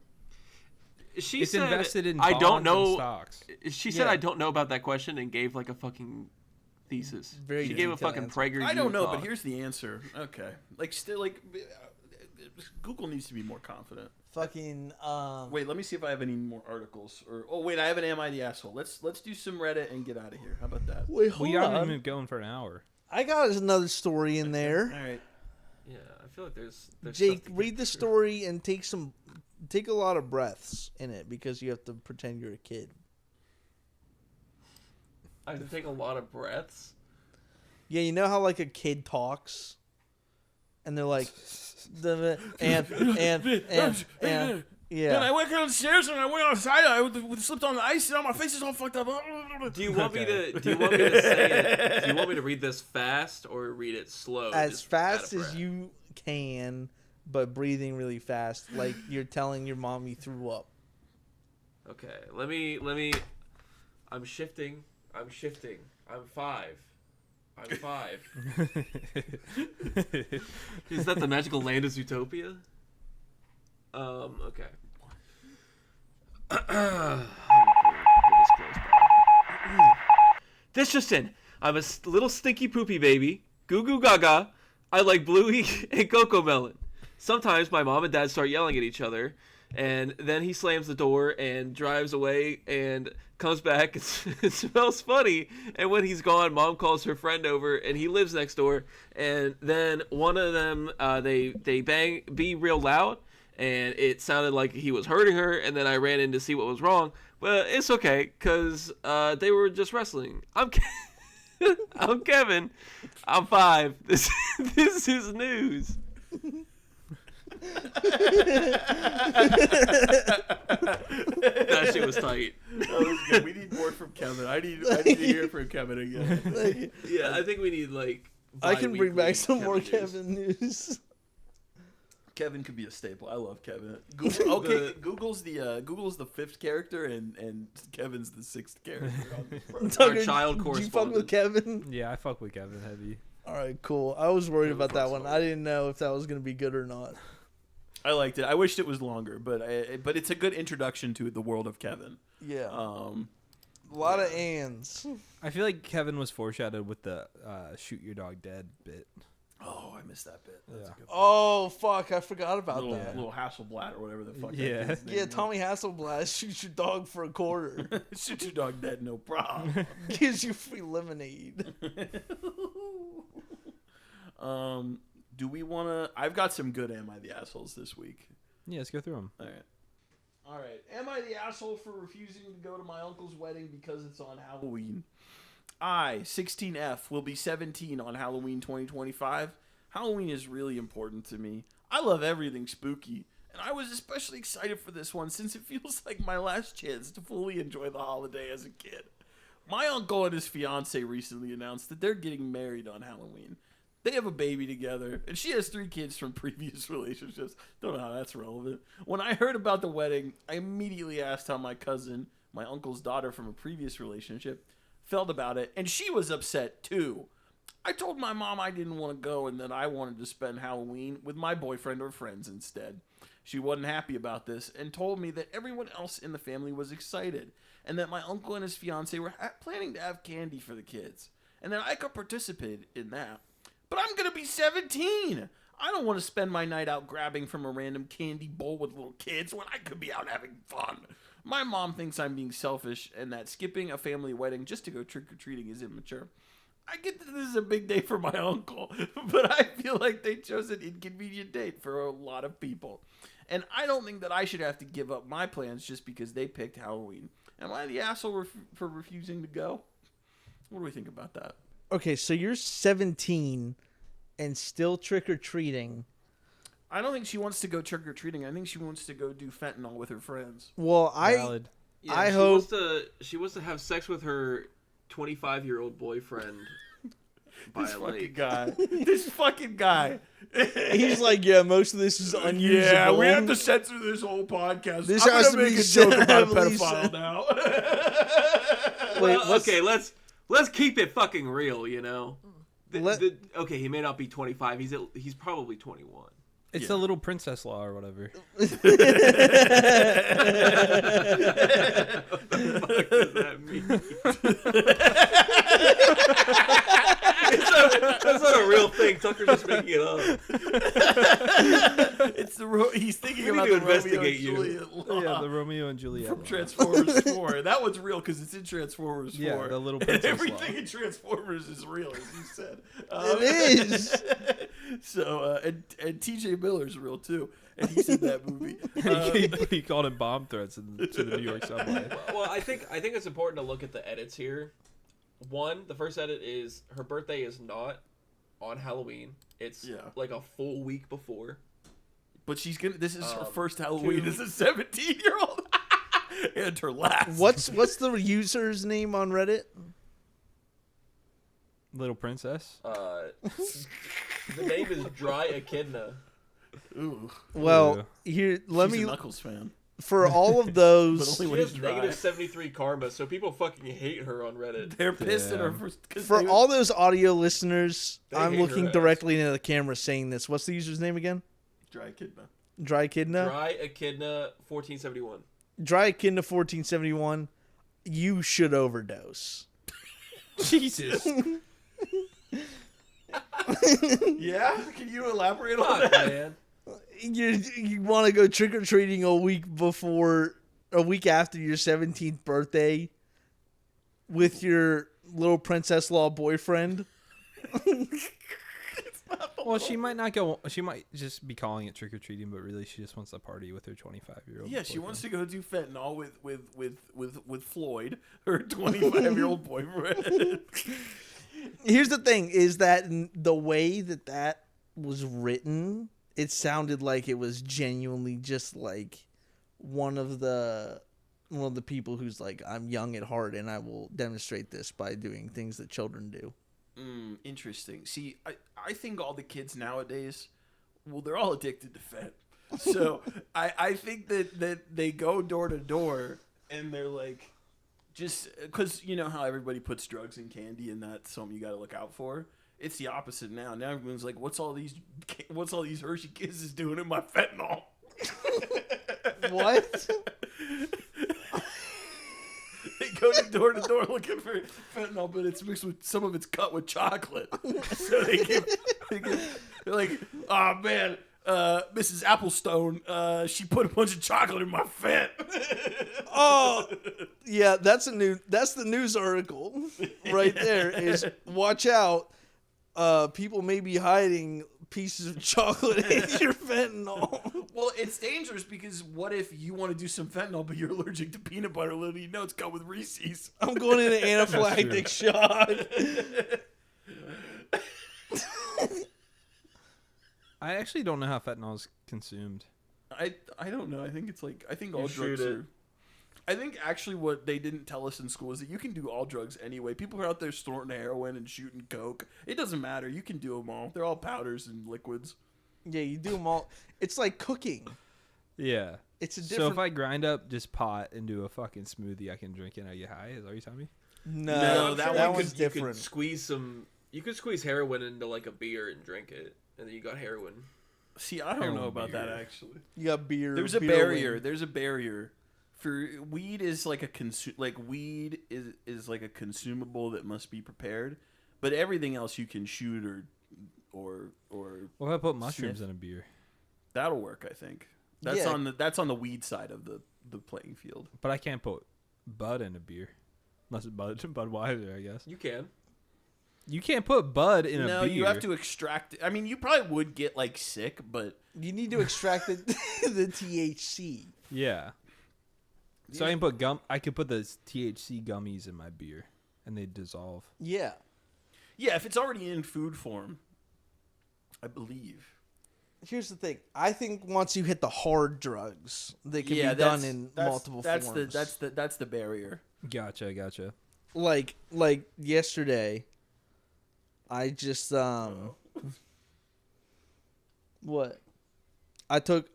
Speaker 4: She
Speaker 1: It's
Speaker 4: said,
Speaker 1: invested in
Speaker 4: I
Speaker 1: bonds
Speaker 4: don't
Speaker 1: and
Speaker 4: know.
Speaker 1: stocks.
Speaker 4: She said
Speaker 3: Yeah.
Speaker 4: I don't know about that question and gave like a fucking thesis.
Speaker 3: Very
Speaker 4: she gave a
Speaker 3: detailed
Speaker 4: fucking
Speaker 3: answer.
Speaker 4: Prager.
Speaker 2: I don't know,
Speaker 4: talk.
Speaker 2: but here's the answer. Okay. Google needs to be more confident.
Speaker 3: Fucking,
Speaker 2: Wait, let me see if I have any more articles. Wait, I have an Am I the Asshole. Let's do some Reddit and get out of here. How about that?
Speaker 3: Wait, hold
Speaker 1: We haven't
Speaker 3: on.
Speaker 1: been going for an hour.
Speaker 3: I got another story in there.
Speaker 2: All right.
Speaker 4: Yeah, I feel like there's
Speaker 3: Jake,
Speaker 4: stuff to
Speaker 3: read
Speaker 4: get
Speaker 3: the
Speaker 4: through.
Speaker 3: story and take a lot of breaths in it because you have to pretend you're a kid.
Speaker 4: I have to take a lot of breaths.
Speaker 3: Yeah, you know how like a kid talks, and they're like, and
Speaker 2: Then
Speaker 3: yeah.
Speaker 2: I went downstairs and I went outside. I slipped on the ice and now my face is all fucked up.
Speaker 4: Do you want me
Speaker 1: Okay.
Speaker 4: to? Do you want me to say it? Do you want me to read this fast or read it slow?
Speaker 3: As
Speaker 4: just
Speaker 3: fast
Speaker 4: out of
Speaker 3: as
Speaker 4: breath?
Speaker 3: you can, but breathing really fast, like you're telling your mom you threw up.
Speaker 4: Okay, let me. I'm shifting. I'm 5. I'm 5. Is that the magical land of Zootopia? Okay. Let me pull this close by. This just in. I'm a little stinky poopy baby. Goo goo gaga. I like Bluey and Coco Melon. Sometimes my mom and dad start yelling at each other, And then he slams the door and drives away and comes back. It smells funny. And when he's gone, Mom calls her friend over, and he lives next door. And then one of them, they be real loud, and it sounded like he was hurting her. And then I ran in to see what was wrong. But it's okay, because they were just wrestling. I'm Kevin. I'm 5. This is news. That shit was tight.
Speaker 2: That was good. We need more from Kevin. I need to hear from Kevin again.
Speaker 4: Yeah, I think we need like.
Speaker 3: I can bring back some more
Speaker 4: news.
Speaker 3: Kevin news.
Speaker 2: Kevin could be a staple. I love Kevin. Google, Google's the 5th character, and Kevin's the 6th character.
Speaker 3: Tucker,
Speaker 4: child
Speaker 3: did you fuck
Speaker 4: correspondent.
Speaker 3: with Kevin?
Speaker 1: Yeah, I fuck with Kevin heavy.
Speaker 3: All right, cool. I was worried
Speaker 4: Yeah,
Speaker 3: about that
Speaker 4: fuck's
Speaker 3: one. I didn't know if that was gonna be good or not.
Speaker 2: I liked it. I wished it was longer, but it's a good introduction to the world of Kevin.
Speaker 3: Yeah,
Speaker 2: Um,
Speaker 3: a lot of ands.
Speaker 1: I feel like Kevin was foreshadowed with the shoot your dog dead bit.
Speaker 2: oh, I missed that bit. That's a good one.
Speaker 3: Oh fuck, I forgot about that.
Speaker 2: Little Hasselblad or whatever the fuck.
Speaker 1: Yeah.
Speaker 2: That kid's name
Speaker 3: Yeah,
Speaker 2: was.
Speaker 3: Tommy Hasselblad shoots your dog for a quarter.
Speaker 2: Shoot your dog dead, no problem.
Speaker 3: Gives you free lemonade.
Speaker 2: Do we want to? I've got some good Am I the Assholes this week.
Speaker 1: Yeah, let's go through them.
Speaker 2: All right. Am I the asshole for refusing to go to my uncle's wedding because it's on Halloween? I, 16F, will be 17 on Halloween 2025. Halloween is really important to me. I love everything spooky, and I was especially excited for this one since it feels like my last chance to fully enjoy the holiday as a kid. My uncle and his fiance recently announced that they're getting married on Halloween. They have a baby together, and she has 3 kids from previous relationships. Don't know how that's relevant. When I heard about the wedding, I immediately asked how my cousin, my uncle's daughter from a previous relationship, felt about it, and she was upset too. I told my mom I didn't want to go and that I wanted to spend Halloween with my boyfriend or friends instead. She wasn't happy about this and told me that everyone else in the family was excited and that my uncle and his fiance were planning to have candy for the kids and that I could participate in that. But I'm going to be 17. I don't want to spend my night out grabbing from a random candy bowl with little kids when I could be out having fun. My mom thinks I'm being selfish and that skipping a family wedding just to go trick-or-treating is immature. I get that this is a big day for my uncle, but I feel like they chose an inconvenient date for a lot of people. And I don't think that I should have to give up my plans just because they picked Halloween. Am I the asshole for refusing to go? What do we think about that?
Speaker 3: Okay, so you're 17 and still trick-or-treating.
Speaker 2: I don't think she wants to go trick-or-treating. I think she wants to go do fentanyl with her friends.
Speaker 3: Well,
Speaker 1: Valid.
Speaker 4: Yeah,
Speaker 3: I
Speaker 4: she
Speaker 3: hope-
Speaker 4: wants to have sex with her 25-year-old boyfriend by
Speaker 2: This
Speaker 4: a
Speaker 2: fucking
Speaker 4: lake.
Speaker 2: guy. This fucking guy.
Speaker 3: he's like, yeah, most of this is unusable.
Speaker 2: Yeah, we have to censor this whole podcast.
Speaker 3: This
Speaker 2: I'm
Speaker 3: has
Speaker 2: gonna
Speaker 3: to be
Speaker 2: make a joke about a
Speaker 3: heavily
Speaker 2: pedophile now.
Speaker 3: Wait,
Speaker 4: Well, okay, let's keep it fucking real, you know. Okay, he may not be 25. He's probably 21.
Speaker 1: It's the little princess law or whatever.
Speaker 4: What the fuck does that mean? That's not a real thing. Tucker's just making it up.
Speaker 2: It's he's thinking
Speaker 4: We
Speaker 2: about
Speaker 4: need
Speaker 2: the
Speaker 4: to
Speaker 2: Romeo
Speaker 4: investigate
Speaker 2: and
Speaker 4: you.
Speaker 2: Juliet law
Speaker 1: Yeah, the Romeo and Juliet
Speaker 2: from
Speaker 1: law.
Speaker 2: Transformers 4. That one's real because it's in Transformers 4.
Speaker 1: Yeah, the little
Speaker 2: And
Speaker 1: princess
Speaker 2: everything
Speaker 1: law.
Speaker 2: in Transformers is real, as you said.
Speaker 3: It is.
Speaker 2: So, and T.J. Miller's real too, and he's in that movie.
Speaker 1: He called him bomb threats to the New York subway.
Speaker 4: Well, I think it's important to look at the edits here. One, the first edit is her birthday is not on Halloween. It's like a full week before.
Speaker 2: But she's gonna. This is her first Halloween
Speaker 4: two-
Speaker 2: as a 17-year-old, and her last.
Speaker 3: What's the user's name on Reddit?
Speaker 1: Little princess.
Speaker 4: The name is Dry Echidna.
Speaker 2: Ooh,
Speaker 3: Well, here let
Speaker 2: she's
Speaker 3: me
Speaker 2: a Knuckles fan.
Speaker 3: for all of those.
Speaker 2: But only
Speaker 4: She
Speaker 2: when
Speaker 4: has
Speaker 2: he's dry.
Speaker 4: negative 73 karma, so people fucking hate her on Reddit.
Speaker 2: They're pissed at her
Speaker 1: Damn.
Speaker 3: For all those audio listeners,
Speaker 4: They
Speaker 3: I'm
Speaker 4: hate her
Speaker 3: looking
Speaker 4: ass.
Speaker 3: directly into the camera saying this. What's the user's name again?
Speaker 2: Dry Kidna.
Speaker 3: Dry Echidna?
Speaker 4: Dry Echidna 1471.
Speaker 3: Dry Echidna 1471. You should overdose.
Speaker 1: Jesus.
Speaker 2: Yeah, can you elaborate on
Speaker 4: Fuck,
Speaker 2: that?
Speaker 4: man.
Speaker 3: you want to go trick or treating a week after your 17th birthday with your little princess law boyfriend.
Speaker 1: Well, she might not go. She might just be calling it trick or treating, but really, she just wants to party with her 25-year-old.
Speaker 2: Yeah, she wants to go do fentanyl with Floyd, her 25-year-old boyfriend.
Speaker 3: Here's the thing: is that the way that was written, it sounded like it was genuinely just like one of the people who's like, I'm young at heart, and I will demonstrate this by doing things that children do.
Speaker 2: Interesting. See, I think all the kids nowadays, well, they're all addicted to fent. So I think that they go door to door and they're like, just because you know how everybody puts drugs in candy and that's something you got to look out for. It's the opposite now. Now everyone's like, what's all these Hershey Kisses doing in my fentanyl?
Speaker 3: What?
Speaker 2: They go door to door looking for fentanyl, but it's mixed with some of it's cut with chocolate. So they're like, oh man, Mrs. Applestone, she put a bunch of chocolate in my fent.
Speaker 3: Oh, yeah, that's the news article right there. Is watch out, people may be hiding pieces of chocolate in your fentanyl.
Speaker 2: Well, it's dangerous because what if you want to do some fentanyl, but you're allergic to peanut butter? Little you know it's cut with Reese's.
Speaker 3: I'm going into anaphylactic shock.
Speaker 1: I actually don't know how fentanyl is consumed.
Speaker 2: I don't know. I think it's like all
Speaker 4: You
Speaker 2: drugs
Speaker 4: shoot it.
Speaker 2: are. I think actually what they didn't tell us in school is that you can do all drugs anyway. People are out there snorting heroin and shooting coke. It doesn't matter. You can do them all. They're all powders and liquids.
Speaker 3: Yeah, you do them all. It's like cooking.
Speaker 1: Yeah.
Speaker 3: It's a
Speaker 1: So
Speaker 3: different.
Speaker 1: if I grind up just pot and do a fucking smoothie, I can drink it and I get high? Is that what you're telling me?
Speaker 3: No,
Speaker 2: that
Speaker 3: that
Speaker 2: one
Speaker 3: one's
Speaker 4: You
Speaker 3: different.
Speaker 4: could squeeze heroin into like a beer and drink it, and then you got heroin.
Speaker 2: See, I don't
Speaker 1: Heroin
Speaker 2: know about that
Speaker 1: beer.
Speaker 2: actually.
Speaker 3: You got beer.
Speaker 2: There's a
Speaker 3: beer
Speaker 2: barrier.
Speaker 3: wing.
Speaker 2: There's a barrier. For weed is like weed is like a consumable that must be prepared, but everything else you can shoot or
Speaker 1: What if I put mushrooms
Speaker 2: sniff?
Speaker 1: in a beer?
Speaker 2: That'll work. I think that's
Speaker 3: Yeah.
Speaker 2: that's on the weed side of the playing field.
Speaker 1: But I can't put bud in a beer. Unless it's Budweiser, I guess.
Speaker 4: You can.
Speaker 1: You can't put bud in a
Speaker 2: No,
Speaker 1: beer.
Speaker 2: you have to extract. I mean, you probably would get like sick, but
Speaker 3: You need to extract the THC.
Speaker 1: Yeah. So I can put I could put the THC gummies in my beer, and they dissolve.
Speaker 3: Yeah.
Speaker 2: yeah, if it's already in food form, I believe.
Speaker 3: Here's the thing. I think once you hit the hard drugs, they can be done in multiple forms.
Speaker 2: That's the barrier.
Speaker 1: Gotcha.
Speaker 3: Like yesterday, I just what? I took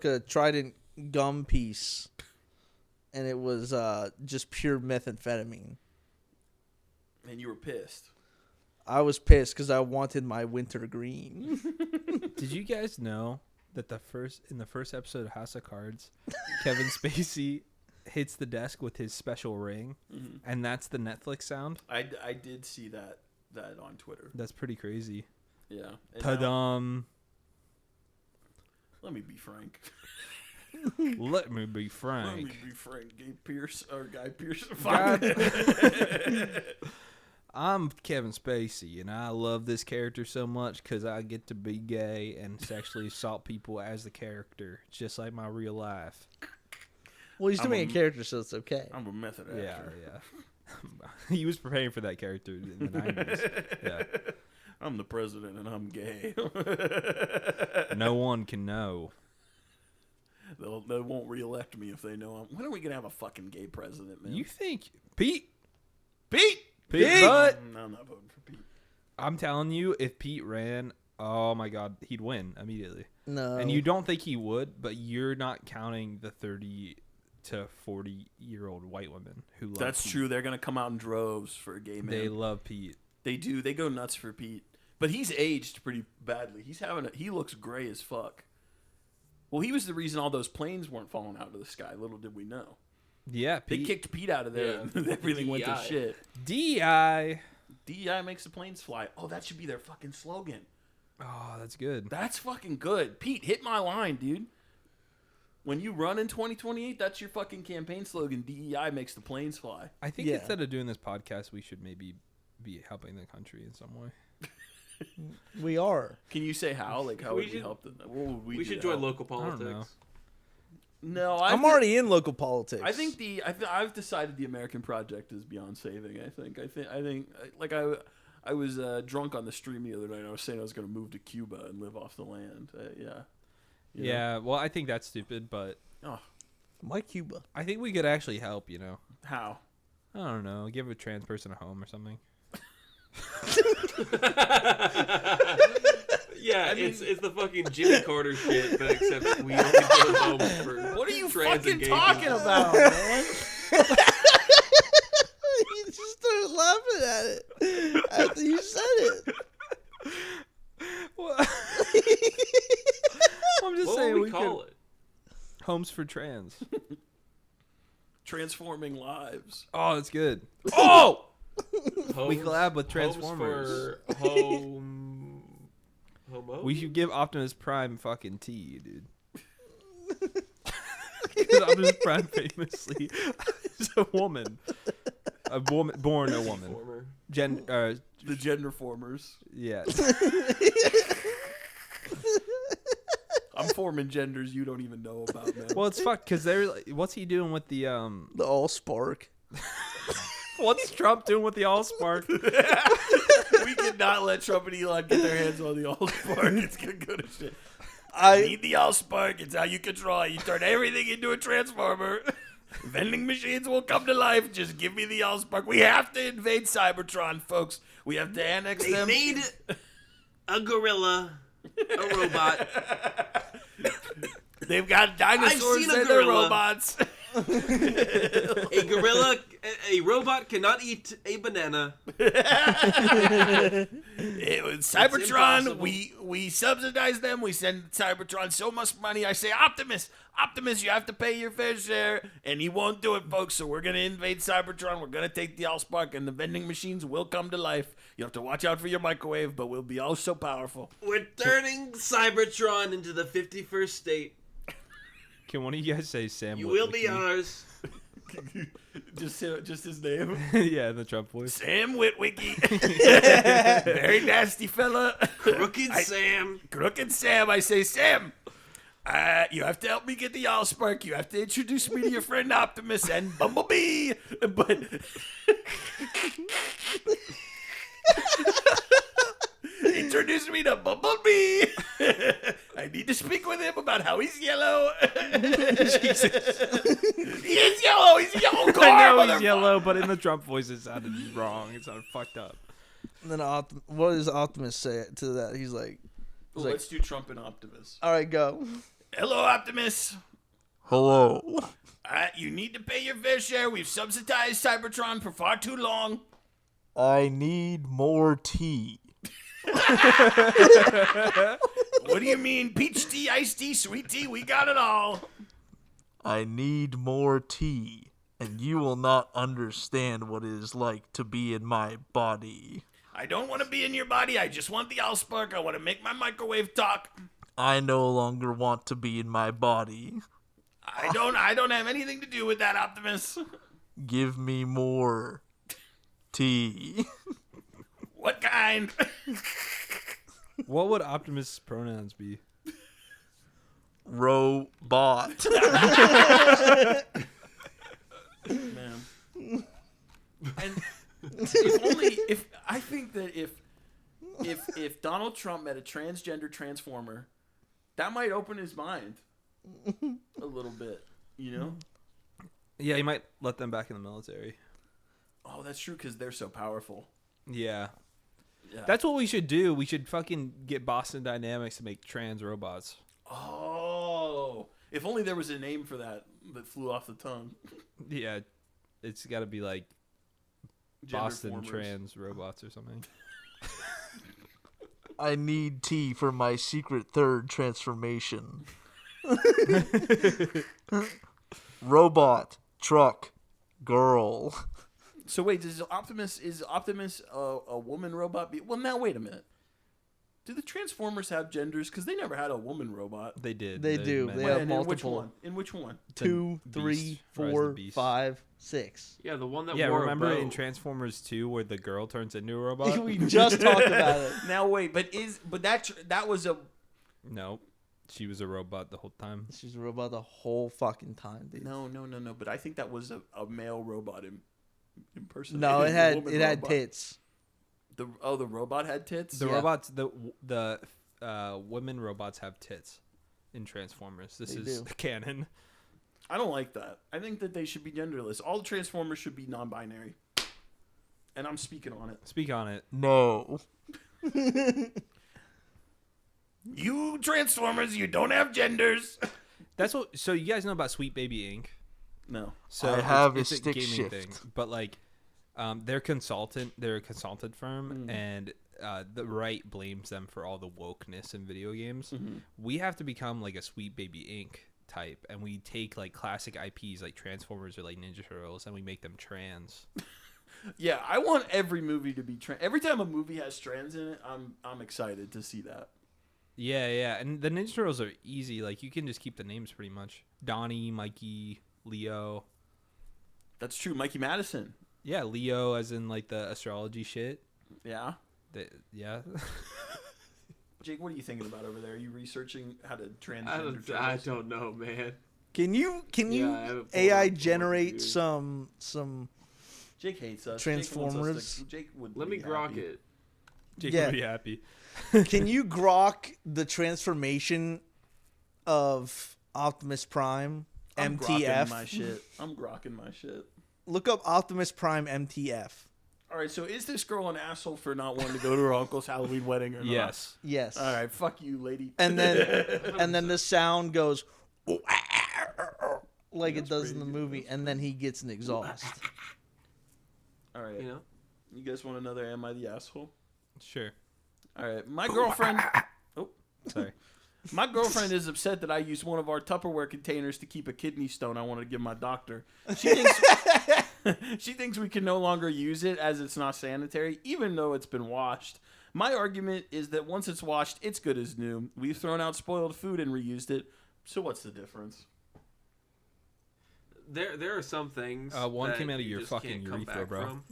Speaker 3: a Trident gum piece, and it was just pure methamphetamine.
Speaker 2: And you were pissed.
Speaker 3: I was pissed because I wanted my winter green.
Speaker 1: Did you guys know that in the first episode of House of Cards, Kevin Spacey hits the desk with his special ring, and that's the Netflix sound?
Speaker 2: I did see that on Twitter.
Speaker 1: That's pretty crazy.
Speaker 2: Yeah. And
Speaker 1: Ta-dum.
Speaker 2: let me be frank.
Speaker 1: Let me be
Speaker 2: Let
Speaker 1: frank.
Speaker 2: me be frank. Guy Pearce.
Speaker 1: I'm Kevin Spacey, and I love this character so much because I get to be gay and sexually assault people as the character, just like my real life.
Speaker 3: Well, he's doing a character, so it's okay.
Speaker 2: I'm a method actor.
Speaker 1: Yeah. He was preparing for that character in the 90s. Yeah.
Speaker 2: I'm the president and I'm gay.
Speaker 1: No one can know.
Speaker 2: They won't reelect me if they know I'm. When are we gonna have a fucking gay president, man?
Speaker 1: You think Pete?
Speaker 2: Pete?
Speaker 1: But
Speaker 2: No, I'm not voting for Pete.
Speaker 1: I'm telling you, if Pete ran, oh my God, he'd win immediately.
Speaker 3: No.
Speaker 1: And you don't think he would, but you're not counting the 30 to 40-year-old white women who love
Speaker 2: That's
Speaker 1: Pete.
Speaker 2: true. They're gonna come out in droves for a gay man.
Speaker 1: They love Pete.
Speaker 2: They do. They go nuts for Pete. But he's aged pretty badly. He looks gray as fuck. Well, he was the reason all those planes weren't falling out of the sky. Little did we know.
Speaker 1: Yeah,
Speaker 2: They
Speaker 1: Pete.
Speaker 2: kicked Pete out of there,
Speaker 4: Yeah.
Speaker 2: and everything went to
Speaker 4: DEI.
Speaker 2: shit.
Speaker 1: DEI.
Speaker 2: DEI makes the planes fly. Oh, that should be their fucking slogan.
Speaker 1: Oh, that's good.
Speaker 2: That's fucking good. Pete, hit my line, dude. When you run in 2028, that's your fucking campaign slogan. DEI makes the planes fly.
Speaker 1: I think
Speaker 3: Yeah.
Speaker 1: instead of doing this podcast, we should maybe be helping the country in some way.
Speaker 3: We are.
Speaker 2: Can you say how? Like, how
Speaker 4: We
Speaker 2: would we
Speaker 4: should-
Speaker 2: help them? What would we
Speaker 4: We
Speaker 2: do
Speaker 4: should
Speaker 2: to
Speaker 4: join
Speaker 2: help?
Speaker 4: local
Speaker 1: I don't know.
Speaker 4: politics.
Speaker 2: No,
Speaker 3: I'm already in local politics.
Speaker 2: I think I've decided the American project is beyond saving. I think like I was drunk on the stream the other night. And I was saying I was going to move to Cuba and live off the land. Yeah. You know?
Speaker 1: Yeah, well, I think that's stupid, but
Speaker 2: Oh,
Speaker 3: My Cuba.
Speaker 1: I think we could actually help, you know.
Speaker 2: how?
Speaker 1: I don't know, give a trans person a home or something.
Speaker 4: Yeah, it's the fucking Jimmy Carter shit, but except we only go home for
Speaker 2: What are you
Speaker 4: trans
Speaker 2: fucking
Speaker 4: and gay
Speaker 2: talking
Speaker 4: people.
Speaker 2: about, man?
Speaker 3: You just started laughing at it after you said it.
Speaker 1: Well, I'm just
Speaker 4: What
Speaker 1: saying
Speaker 4: would
Speaker 1: we
Speaker 4: we call
Speaker 1: could
Speaker 4: it?
Speaker 1: homes for trans.
Speaker 2: Transforming lives.
Speaker 1: Oh, that's good.
Speaker 2: Oh,
Speaker 1: We
Speaker 4: Homes-
Speaker 1: collab with
Speaker 4: homes
Speaker 1: Transformers.
Speaker 4: for homo?
Speaker 1: We should give Optimus Prime fucking tea, dude. Because Optimus Prime famously is a woman born a woman.
Speaker 4: Former.
Speaker 2: the gender formers.
Speaker 1: Yeah.
Speaker 2: I'm forming genders you don't even know about, man.
Speaker 1: Well, it's fucked because they're. What's he doing with the
Speaker 3: The all spark.
Speaker 1: What's Trump doing with the Allspark?
Speaker 2: We cannot let Trump and Elon get their hands on the Allspark. It's gonna go to shit. I need the Allspark. It's how you control it. You turn everything into a transformer. Vending machines will come to life. Just give me the Allspark. We have to invade Cybertron, folks. We have to annex
Speaker 4: They
Speaker 2: them.
Speaker 4: made a gorilla, a robot.
Speaker 2: They've got dinosaurs
Speaker 4: seen a
Speaker 2: and they're
Speaker 4: gorilla.
Speaker 2: robots.
Speaker 4: A robot cannot eat a banana.
Speaker 2: It was Cybertron.
Speaker 4: impossible.
Speaker 2: We subsidize them. We send Cybertron so much money. I say, Optimus, you have to pay your fair share, and he won't do it, folks. So we're gonna invade Cybertron. We're gonna take the Allspark, and the vending machines will come to life. You have to watch out for your microwave, but we'll be all so powerful.
Speaker 4: We're turning Cybertron into the 51st state.
Speaker 1: Can one of you guys say Sam?
Speaker 4: You will be
Speaker 1: Witwicky?
Speaker 4: ours.
Speaker 2: Just his name,
Speaker 1: Yeah, the Trump voice.
Speaker 2: Sam Witwicky. Very nasty fella.
Speaker 4: Crooked Sam.
Speaker 2: Crooked Sam. I say, Sam, you have to help me get the Allspark. You have to introduce me to your friend Optimus and Bumblebee. But introduce me to Bumblebee. I need to speak with him about how he's yellow. Jesus. He is yellow. He's a yellow car.
Speaker 1: I know he's
Speaker 2: motherfucker.
Speaker 1: yellow, but in the Trump voice, it sounded wrong. It sounded fucked up.
Speaker 3: And then what does Optimus say to that? He's like,
Speaker 2: Well, let's do Trump and Optimus.
Speaker 3: all right, go.
Speaker 2: Hello, Optimus.
Speaker 3: Hello.
Speaker 2: You need to pay your fair share. We've subsidized Cybertron for far too long.
Speaker 3: I need more tea.
Speaker 2: What do you mean? Peach tea, iced tea, sweet tea? We got it all.
Speaker 7: I need more tea, and you will not understand what it is like to be in my body.
Speaker 2: I don't want to be in your body. I just want the Allspark. I want to make my microwave talk.
Speaker 7: I no longer want to be in my body.
Speaker 2: I don't have anything to do with that, Optimus.
Speaker 7: Give me more tea.
Speaker 2: What kind?
Speaker 1: What would Optimus' pronouns be?
Speaker 7: Robot.
Speaker 2: Man. And if I think that if Donald Trump met a transgender transformer, that might open his mind a little bit, you know?
Speaker 1: Yeah, he might let them back in the military.
Speaker 2: Oh, that's true because they're so powerful.
Speaker 1: Yeah.
Speaker 2: Yeah.
Speaker 1: That's what we should do. We should fucking get Boston Dynamics to make trans robots.
Speaker 2: Oh, if only there was a name for that flew off the tongue.
Speaker 1: Yeah, it's got to be like
Speaker 2: Gender
Speaker 1: Boston
Speaker 2: formers.
Speaker 1: trans robots or something.
Speaker 7: I need tea for my secret third transformation. Robot, truck, girl.
Speaker 2: So wait, is Optimus a woman robot? Well, now wait a minute. Do the Transformers have genders? Because they never had a woman robot.
Speaker 1: They did.
Speaker 3: They do.
Speaker 1: men.
Speaker 3: They have
Speaker 2: In which
Speaker 3: multiple.
Speaker 2: one? In which one?
Speaker 3: 2,
Speaker 1: Beast,
Speaker 3: 3,
Speaker 1: Rise of the
Speaker 3: 4,
Speaker 1: Beast.
Speaker 3: 5, 6.
Speaker 4: Yeah, the one that
Speaker 1: Yeah,
Speaker 4: wore
Speaker 1: remember
Speaker 4: a bow.
Speaker 1: in Transformers 2 where the girl turns into a robot?
Speaker 3: We just talked about it.
Speaker 2: Now wait, but that was a
Speaker 1: No, she was a robot the whole time.
Speaker 3: She's a robot the whole fucking time, dude.
Speaker 2: no. But I think that was a male robot impersonating.
Speaker 3: No, it
Speaker 2: a
Speaker 3: had
Speaker 2: woman
Speaker 3: it had
Speaker 2: robot.
Speaker 3: tits.
Speaker 2: The robot had tits.
Speaker 1: The
Speaker 3: Yeah.
Speaker 1: robots, the women robots have tits in Transformers. This
Speaker 3: They
Speaker 1: is
Speaker 3: do.
Speaker 1: canon.
Speaker 2: I don't like that. I think that they should be genderless. All the Transformers should be non-binary. And I'm speaking on it.
Speaker 1: Speak on it.
Speaker 7: No.
Speaker 2: You Transformers, you don't have genders.
Speaker 1: That's what. So you guys know about Sweet Baby Inc.
Speaker 2: No.
Speaker 1: So
Speaker 7: I have
Speaker 1: it's
Speaker 7: a stick
Speaker 1: gaming
Speaker 7: shift.
Speaker 1: thing, but like, they're a consultant firm, and the right blames them for all the wokeness in video games. We have to become like a Sweet Baby Inc. type, and we take like classic IPs like Transformers or like Ninja Turtles, and we make them trans.
Speaker 2: Yeah, I want every movie to be trans. Every time a movie has trans in it, I'm excited to see that.
Speaker 1: Yeah, and the Ninja Turtles are easy. Like you can just keep the names pretty much. Donnie, Mikey, Leo.
Speaker 2: That's true. Mikey Madison.
Speaker 1: Yeah, Leo as in like the astrology shit.
Speaker 2: Yeah.
Speaker 1: Yeah.
Speaker 2: Jake, what are you thinking about over there? Are you researching how to transgender
Speaker 4: I
Speaker 2: turtles?
Speaker 4: don't know, man.
Speaker 3: Can you
Speaker 4: Yeah, I have it pulled
Speaker 3: AI
Speaker 4: up on my
Speaker 3: generate
Speaker 4: computer.
Speaker 3: some
Speaker 2: Jake hates us.
Speaker 3: Transformers?
Speaker 2: Jake would
Speaker 4: Let me grok it.
Speaker 1: Jake
Speaker 3: Yeah.
Speaker 1: would be happy.
Speaker 3: Can you grok the transformation of Optimus Prime
Speaker 2: I'm grokking
Speaker 3: MTF?
Speaker 2: my shit. I'm grokking my shit.
Speaker 3: Look up Optimus Prime MTF.
Speaker 2: All right, so is this girl an asshole for not wanting to go to her uncle's Halloween wedding or not?
Speaker 1: Yes.
Speaker 3: Yes.
Speaker 2: All right, fuck you, lady.
Speaker 3: And then the sound goes like it does in the
Speaker 2: pretty good.
Speaker 3: movie, and then he gets an exhaust.
Speaker 2: All right,
Speaker 4: You know?
Speaker 2: you guys want another Am I the Asshole?
Speaker 1: Sure.
Speaker 2: All right, my girlfriend... Oh,
Speaker 1: Sorry.
Speaker 2: my girlfriend is upset that I used one of our Tupperware containers to keep a kidney stone I wanted to give my doctor. She thinks she thinks we can no longer use it as it's not sanitary, even though it's been washed. My argument is that once it's washed, it's good as new. We've thrown out spoiled food and reused it. So what's the difference?
Speaker 4: There are some things.
Speaker 1: One
Speaker 4: that
Speaker 1: came out of
Speaker 4: you
Speaker 1: your
Speaker 4: just
Speaker 1: fucking
Speaker 4: can't come
Speaker 1: urethra,
Speaker 4: back
Speaker 1: bro.
Speaker 4: from.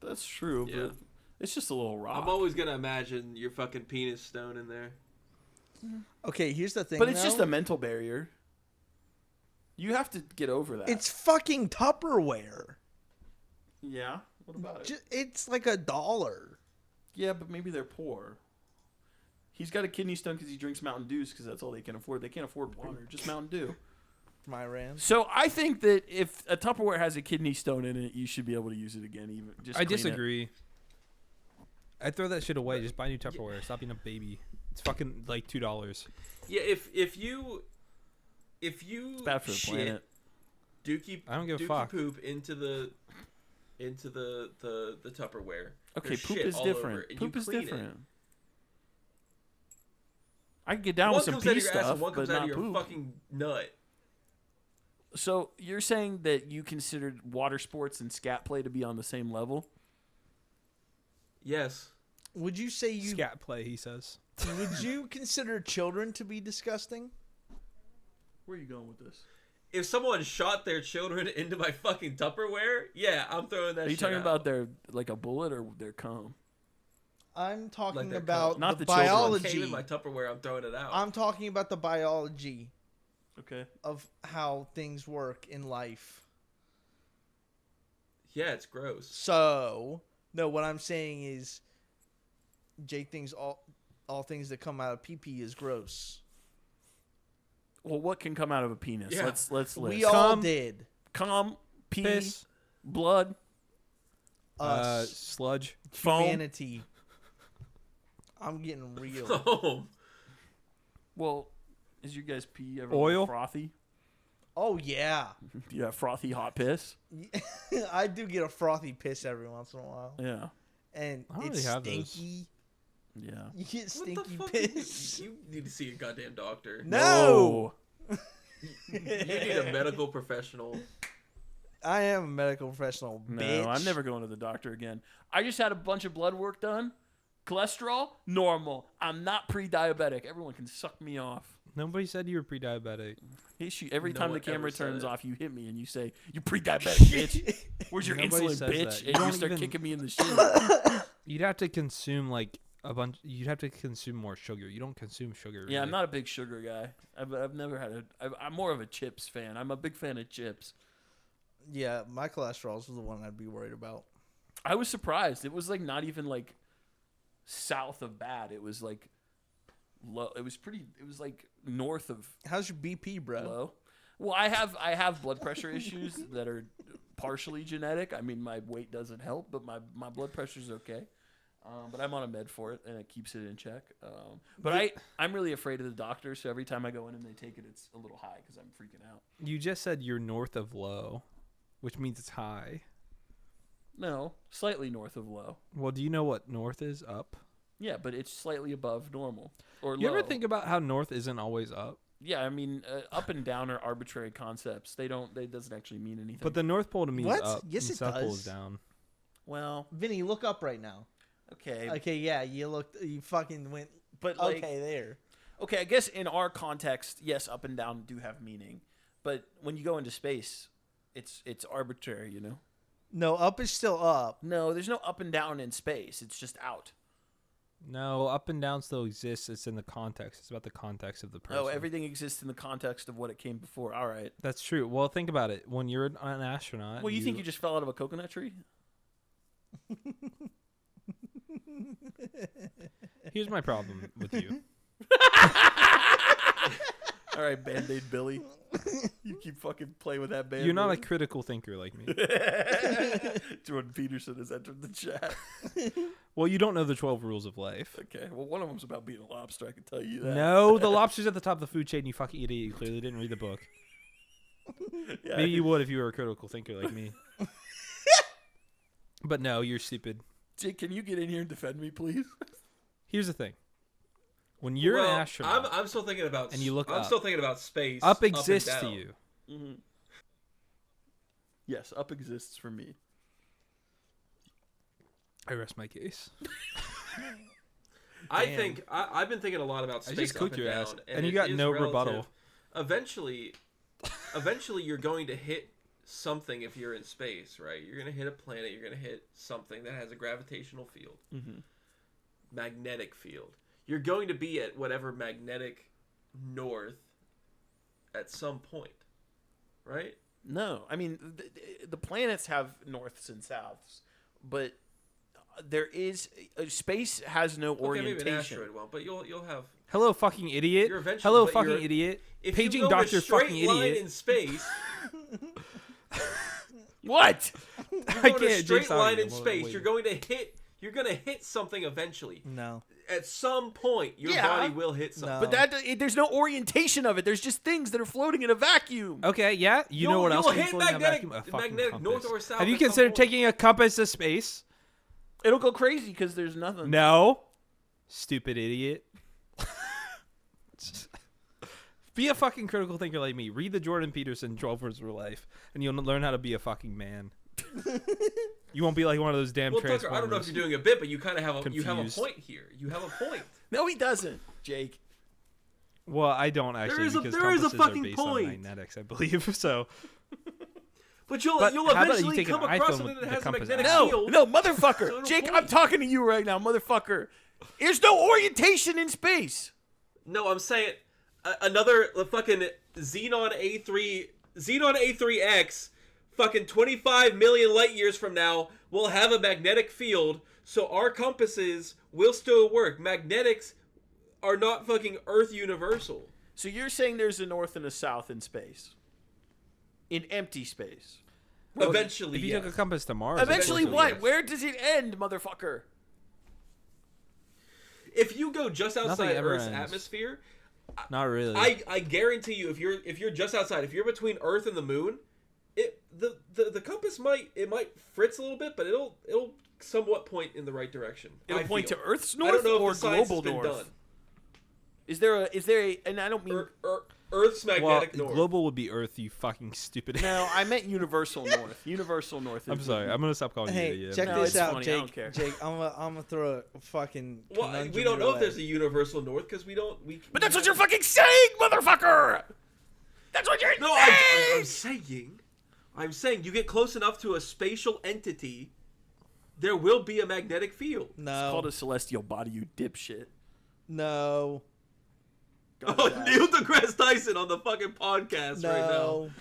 Speaker 2: That's true,
Speaker 4: Yeah.
Speaker 2: but it's just a little rock.
Speaker 4: I'm always gonna imagine your fucking penis stone in there.
Speaker 3: Okay, here's the thing.
Speaker 2: But it's just
Speaker 3: though.
Speaker 2: a mental barrier. You have to get over that.
Speaker 3: It's fucking Tupperware.
Speaker 2: yeah. What about it?
Speaker 3: It's like $1.
Speaker 2: Yeah, but maybe they're poor. He's got a kidney stone because he drinks Mountain Dews because that's all they can afford. They can't afford water, just Mountain Dew.
Speaker 3: From Iran.
Speaker 2: So I think that if a Tupperware has a kidney stone in it, you should be able to use it again. Even just
Speaker 1: I
Speaker 2: clean it.
Speaker 1: disagree. I'd throw that shit away. Just buy new Tupperware. Stop being a baby. It's fucking like $2.
Speaker 4: Yeah, if you
Speaker 2: Bad for the
Speaker 4: shit
Speaker 2: planet.
Speaker 4: dookie
Speaker 1: I don't give a
Speaker 4: dookie
Speaker 1: fuck.
Speaker 4: poop into the Tupperware.
Speaker 2: Okay,
Speaker 4: there's
Speaker 2: poop
Speaker 4: shit
Speaker 2: is
Speaker 4: all over
Speaker 2: different.
Speaker 4: it, and
Speaker 2: Poop
Speaker 4: you
Speaker 2: is
Speaker 4: clean it.
Speaker 2: different. I can get down
Speaker 4: One
Speaker 2: with some
Speaker 4: comes out
Speaker 2: pee
Speaker 4: of your ass
Speaker 2: stuff,
Speaker 4: and one
Speaker 2: but
Speaker 4: comes out
Speaker 2: not
Speaker 4: of your
Speaker 2: poop.
Speaker 4: fucking nut.
Speaker 2: So you're saying that you considered water sports and scat play to be on the same level?
Speaker 4: Yes.
Speaker 3: Would you say you
Speaker 1: Scat play, he says.
Speaker 3: would you consider children to be disgusting?
Speaker 2: Where are you going with this?
Speaker 4: If someone shot their children into my fucking Tupperware, yeah, I'm throwing that
Speaker 2: Are you
Speaker 4: shit
Speaker 2: talking
Speaker 4: out.
Speaker 2: about their like a bullet or their cum?
Speaker 3: I'm talking
Speaker 4: Like they're
Speaker 3: about
Speaker 2: Not
Speaker 3: the
Speaker 2: the children.
Speaker 4: Someone
Speaker 3: biology.
Speaker 4: came in my Tupperware, I'm throwing it out.
Speaker 3: I'm talking about the biology
Speaker 2: Okay.
Speaker 3: of how things work in life.
Speaker 4: Yeah, it's gross.
Speaker 3: So, no, what I'm saying is Jake thinks all things that come out of pee-pee is gross.
Speaker 2: Well, what can come out of a penis?
Speaker 4: Yeah.
Speaker 2: Let's list.
Speaker 3: We all
Speaker 1: Cum.
Speaker 3: did.
Speaker 2: cum, pee,
Speaker 1: Piss.
Speaker 2: blood,
Speaker 3: Us.
Speaker 1: Sludge.
Speaker 2: foam.
Speaker 3: Humanity. I'm getting real.
Speaker 4: Oh,
Speaker 2: Well, is you guys pee ever
Speaker 1: Oil?
Speaker 2: frothy?
Speaker 3: Oh, yeah.
Speaker 2: Do you have frothy hot piss?
Speaker 3: I do get a frothy piss every once in a while.
Speaker 2: Yeah.
Speaker 3: And
Speaker 1: I don't
Speaker 3: it's
Speaker 1: really have those.
Speaker 3: stinky.
Speaker 2: Yeah.
Speaker 3: You get
Speaker 4: what
Speaker 3: stinky
Speaker 4: the fuck?
Speaker 3: piss.
Speaker 4: You need to see a goddamn doctor.
Speaker 3: No!
Speaker 4: You need a medical professional.
Speaker 3: I am a medical professional,
Speaker 2: No,
Speaker 3: bitch.
Speaker 2: I'm never going to the doctor again. I just had a bunch of blood work done. Cholesterol, normal. I'm not pre-diabetic. Everyone can suck me off.
Speaker 1: Nobody said you were pre-diabetic.
Speaker 2: Every
Speaker 4: No
Speaker 2: time the
Speaker 4: one
Speaker 2: camera
Speaker 4: ever said
Speaker 2: turns
Speaker 4: it.
Speaker 2: off, you hit me and you say, "You're pre-diabetic, bitch. Where's your
Speaker 1: Nobody
Speaker 2: insulin,
Speaker 1: says
Speaker 2: bitch?"
Speaker 1: that. You
Speaker 2: And you
Speaker 1: don't
Speaker 2: start
Speaker 1: even-
Speaker 2: kicking me in the shin.
Speaker 1: You'd have to consume like a bunch. You'd have to consume more sugar. You don't consume sugar.
Speaker 2: Yeah, I'm
Speaker 1: really.
Speaker 2: not a big sugar guy. I've never had I'm more of a chips fan. I'm a big fan of chips.
Speaker 3: Yeah, my cholesterol is the one I'd be worried about.
Speaker 2: I was surprised. It was like not even like south of bad. It was like low. It was like north of
Speaker 3: How's your BP, bro?
Speaker 2: low. Well, I have blood pressure issues that are partially genetic. I mean, my weight doesn't help, but my blood pressure's okay. But I'm on a med for it, and it keeps it in check. But I'm really afraid of the doctor, so every time I go in and they take it, it's a little high because I'm freaking out.
Speaker 1: You just said you're north of low, which means it's high.
Speaker 2: No, slightly north of low.
Speaker 1: Well, do you know what north is? Up.
Speaker 2: Yeah, but it's slightly above normal or
Speaker 1: You
Speaker 2: low.
Speaker 1: ever think about how north isn't always up?
Speaker 2: Yeah, I mean, up and down are arbitrary concepts. They doesn't actually mean anything.
Speaker 1: But the North Pole to me
Speaker 3: What?
Speaker 1: is up.
Speaker 3: Yes,
Speaker 1: and
Speaker 3: it
Speaker 1: South Pole
Speaker 3: does.
Speaker 1: is down.
Speaker 2: well,
Speaker 3: Vinny, look up right now.
Speaker 2: okay,
Speaker 3: Okay, yeah, you fucking went.
Speaker 2: but like,
Speaker 3: Okay, there.
Speaker 2: okay, I guess in our context, yes, up and down do have meaning. But when you go into space, it's arbitrary, you know.
Speaker 3: No, up is still up.
Speaker 2: No, there's no up and down in space. It's just out.
Speaker 1: No, up and down still exists. It's in the context. It's about the context of the person.
Speaker 2: Oh, everything exists in the context of what it came before. All right.
Speaker 1: That's true. Well, think about it. When you're an astronaut,
Speaker 2: Well, you think you just fell out of a coconut tree?
Speaker 1: Here's my problem with you.
Speaker 2: All right, Band-Aid Billy. You keep fucking playing with that Band-Aid.
Speaker 1: You're not a critical thinker like me.
Speaker 2: Jordan Peterson has entered the chat.
Speaker 1: Well, you don't know the 12 rules of life.
Speaker 2: Okay, well, one of them's about being a lobster. I can tell you that.
Speaker 1: No, the lobster's at the top of the food chain. You fucking idiot. You clearly didn't read the book.
Speaker 2: Yeah,
Speaker 1: Maybe you would if you were a critical thinker like me. But no, you're stupid.
Speaker 2: Jake, can you get in here and defend me, please?
Speaker 1: Here's the thing. When you're
Speaker 4: well,
Speaker 1: an astronaut,
Speaker 4: I'm still thinking about.
Speaker 1: And you look
Speaker 4: I'm
Speaker 1: up.
Speaker 4: still thinking about space.
Speaker 1: up
Speaker 4: and
Speaker 1: exists to
Speaker 4: down.
Speaker 1: you.
Speaker 2: Mm-hmm. Yes, up exists for me.
Speaker 1: I rest my case.
Speaker 4: I
Speaker 1: Damn.
Speaker 4: think I've been thinking a lot about
Speaker 1: I
Speaker 4: space.
Speaker 1: just cooked
Speaker 4: up and
Speaker 1: your
Speaker 4: down,
Speaker 1: ass, and you
Speaker 4: it
Speaker 1: got
Speaker 4: is
Speaker 1: no
Speaker 4: relative.
Speaker 1: rebuttal.
Speaker 4: Eventually, you're going to hit something if you're in space, right? You're going to hit a planet. You're going to hit something that has a gravitational field, magnetic field. You're going to be at whatever magnetic north at some point, right?
Speaker 2: No, I mean the planets have norths and souths, but there is space has no
Speaker 4: Okay, maybe an
Speaker 2: orientation.
Speaker 4: asteroid won't, but you'll have.
Speaker 1: Hello, fucking idiot.
Speaker 4: You're eventually-
Speaker 1: Hello,
Speaker 4: but
Speaker 1: fucking
Speaker 4: you're-
Speaker 1: idiot.
Speaker 4: If
Speaker 1: Paging
Speaker 4: you go
Speaker 1: Dr.
Speaker 4: a straight
Speaker 1: fucking
Speaker 4: line
Speaker 1: idiot.
Speaker 4: in space,
Speaker 2: What?
Speaker 4: you're
Speaker 1: I
Speaker 4: going a
Speaker 1: can't.
Speaker 4: straight
Speaker 1: Jake's
Speaker 4: line
Speaker 1: arguing.
Speaker 4: in
Speaker 1: Well,
Speaker 4: space.
Speaker 1: wait.
Speaker 4: You're going to hit something eventually.
Speaker 3: No.
Speaker 4: At some point, your
Speaker 2: Yeah.
Speaker 4: body will hit something.
Speaker 3: No.
Speaker 2: But there's no orientation of it. There's just things that are floating in a vacuum.
Speaker 1: Okay, yeah. You know what else
Speaker 4: You'll
Speaker 1: can
Speaker 4: hit
Speaker 1: float in a
Speaker 4: magnetic,
Speaker 1: vacuum? A fucking
Speaker 4: magnetic
Speaker 1: compass.
Speaker 4: north or south.
Speaker 1: Have you
Speaker 4: at some
Speaker 1: considered
Speaker 4: point.
Speaker 1: taking a compass to space?
Speaker 2: It'll go crazy because there's nothing.
Speaker 1: No. Stupid idiot. Be a fucking critical thinker like me. Read the Jordan Peterson 12 Rules of Life, and you'll learn how to be a fucking man. You won't be like one of those damn
Speaker 4: Well,
Speaker 1: Transformers.
Speaker 4: Tucker, I don't know if you're doing a bit, but you kind of have a
Speaker 1: Confused.
Speaker 4: point here. You have a point.
Speaker 2: No, he doesn't, Jake.
Speaker 1: Well, I don't actually
Speaker 4: is a-
Speaker 1: because
Speaker 4: there is a
Speaker 1: compasses
Speaker 4: fucking
Speaker 1: are based
Speaker 4: point.
Speaker 1: on magnetics, I believe. So
Speaker 4: But you'll
Speaker 1: But
Speaker 4: you'll
Speaker 1: how about you
Speaker 4: eventually
Speaker 1: take an
Speaker 4: come across
Speaker 1: iPhone
Speaker 4: something
Speaker 1: with
Speaker 4: that
Speaker 1: the
Speaker 4: has a
Speaker 1: compass
Speaker 4: magnetic
Speaker 1: out?
Speaker 2: No,
Speaker 4: field.
Speaker 2: no,
Speaker 4: So
Speaker 2: motherfucker.
Speaker 4: it'll
Speaker 2: Jake,
Speaker 4: point.
Speaker 2: I'm talking to you right now, motherfucker. There's no orientation in space.
Speaker 4: No, I'm saying another fucking Xenon A3X, fucking 25 million light years from now will have a magnetic field, so our compasses will still work. Magnetics are not fucking Earth universal.
Speaker 2: So you're saying there's a north and a south in space? In empty space?
Speaker 4: Eventually,
Speaker 1: if you
Speaker 4: yes.
Speaker 1: took a compass to Mars,
Speaker 2: Eventually
Speaker 1: of course
Speaker 2: what?
Speaker 1: it would.
Speaker 2: Where does it end, motherfucker?
Speaker 4: If you go just outside
Speaker 1: ever
Speaker 4: Earth's
Speaker 1: ends.
Speaker 4: atmosphere,
Speaker 1: Not really.
Speaker 4: I guarantee you, if you're just outside, if you're between Earth and the Moon, the compass might fritz a little bit, but it'll somewhat point in the right direction.
Speaker 2: It'll
Speaker 4: I
Speaker 2: point
Speaker 4: feel.
Speaker 2: to Earth's
Speaker 4: I
Speaker 2: north
Speaker 4: don't know
Speaker 2: or
Speaker 4: if the science
Speaker 2: global
Speaker 4: has been
Speaker 2: north?
Speaker 4: done.
Speaker 2: Is there a and I don't mean
Speaker 4: Earth's magnetic
Speaker 1: Well,
Speaker 4: north.
Speaker 1: global would be Earth, you fucking stupid.
Speaker 2: No, I meant universal north. Universal north.
Speaker 1: I'm sorry. I'm gonna stop calling you
Speaker 3: Hey,
Speaker 1: an idiot.
Speaker 3: check
Speaker 2: No,
Speaker 3: this
Speaker 2: it's
Speaker 3: out,
Speaker 2: funny. I
Speaker 3: Jake.
Speaker 2: don't care.
Speaker 3: Jake, I'm gonna throw a fucking.
Speaker 4: Well, we
Speaker 3: conundrum
Speaker 4: don't know
Speaker 3: your
Speaker 4: if there's
Speaker 3: way.
Speaker 4: a universal north because we don't.
Speaker 2: But that's what you're fucking saying, motherfucker. That's what you're
Speaker 4: No,
Speaker 2: saying.
Speaker 4: I'm saying you get close enough to a spatial entity, there will be a magnetic field.
Speaker 2: It's called
Speaker 3: No,
Speaker 2: a celestial body, you dipshit.
Speaker 3: no,
Speaker 4: Oh, Neil deGrasse Tyson on the fucking podcast right now.
Speaker 3: no.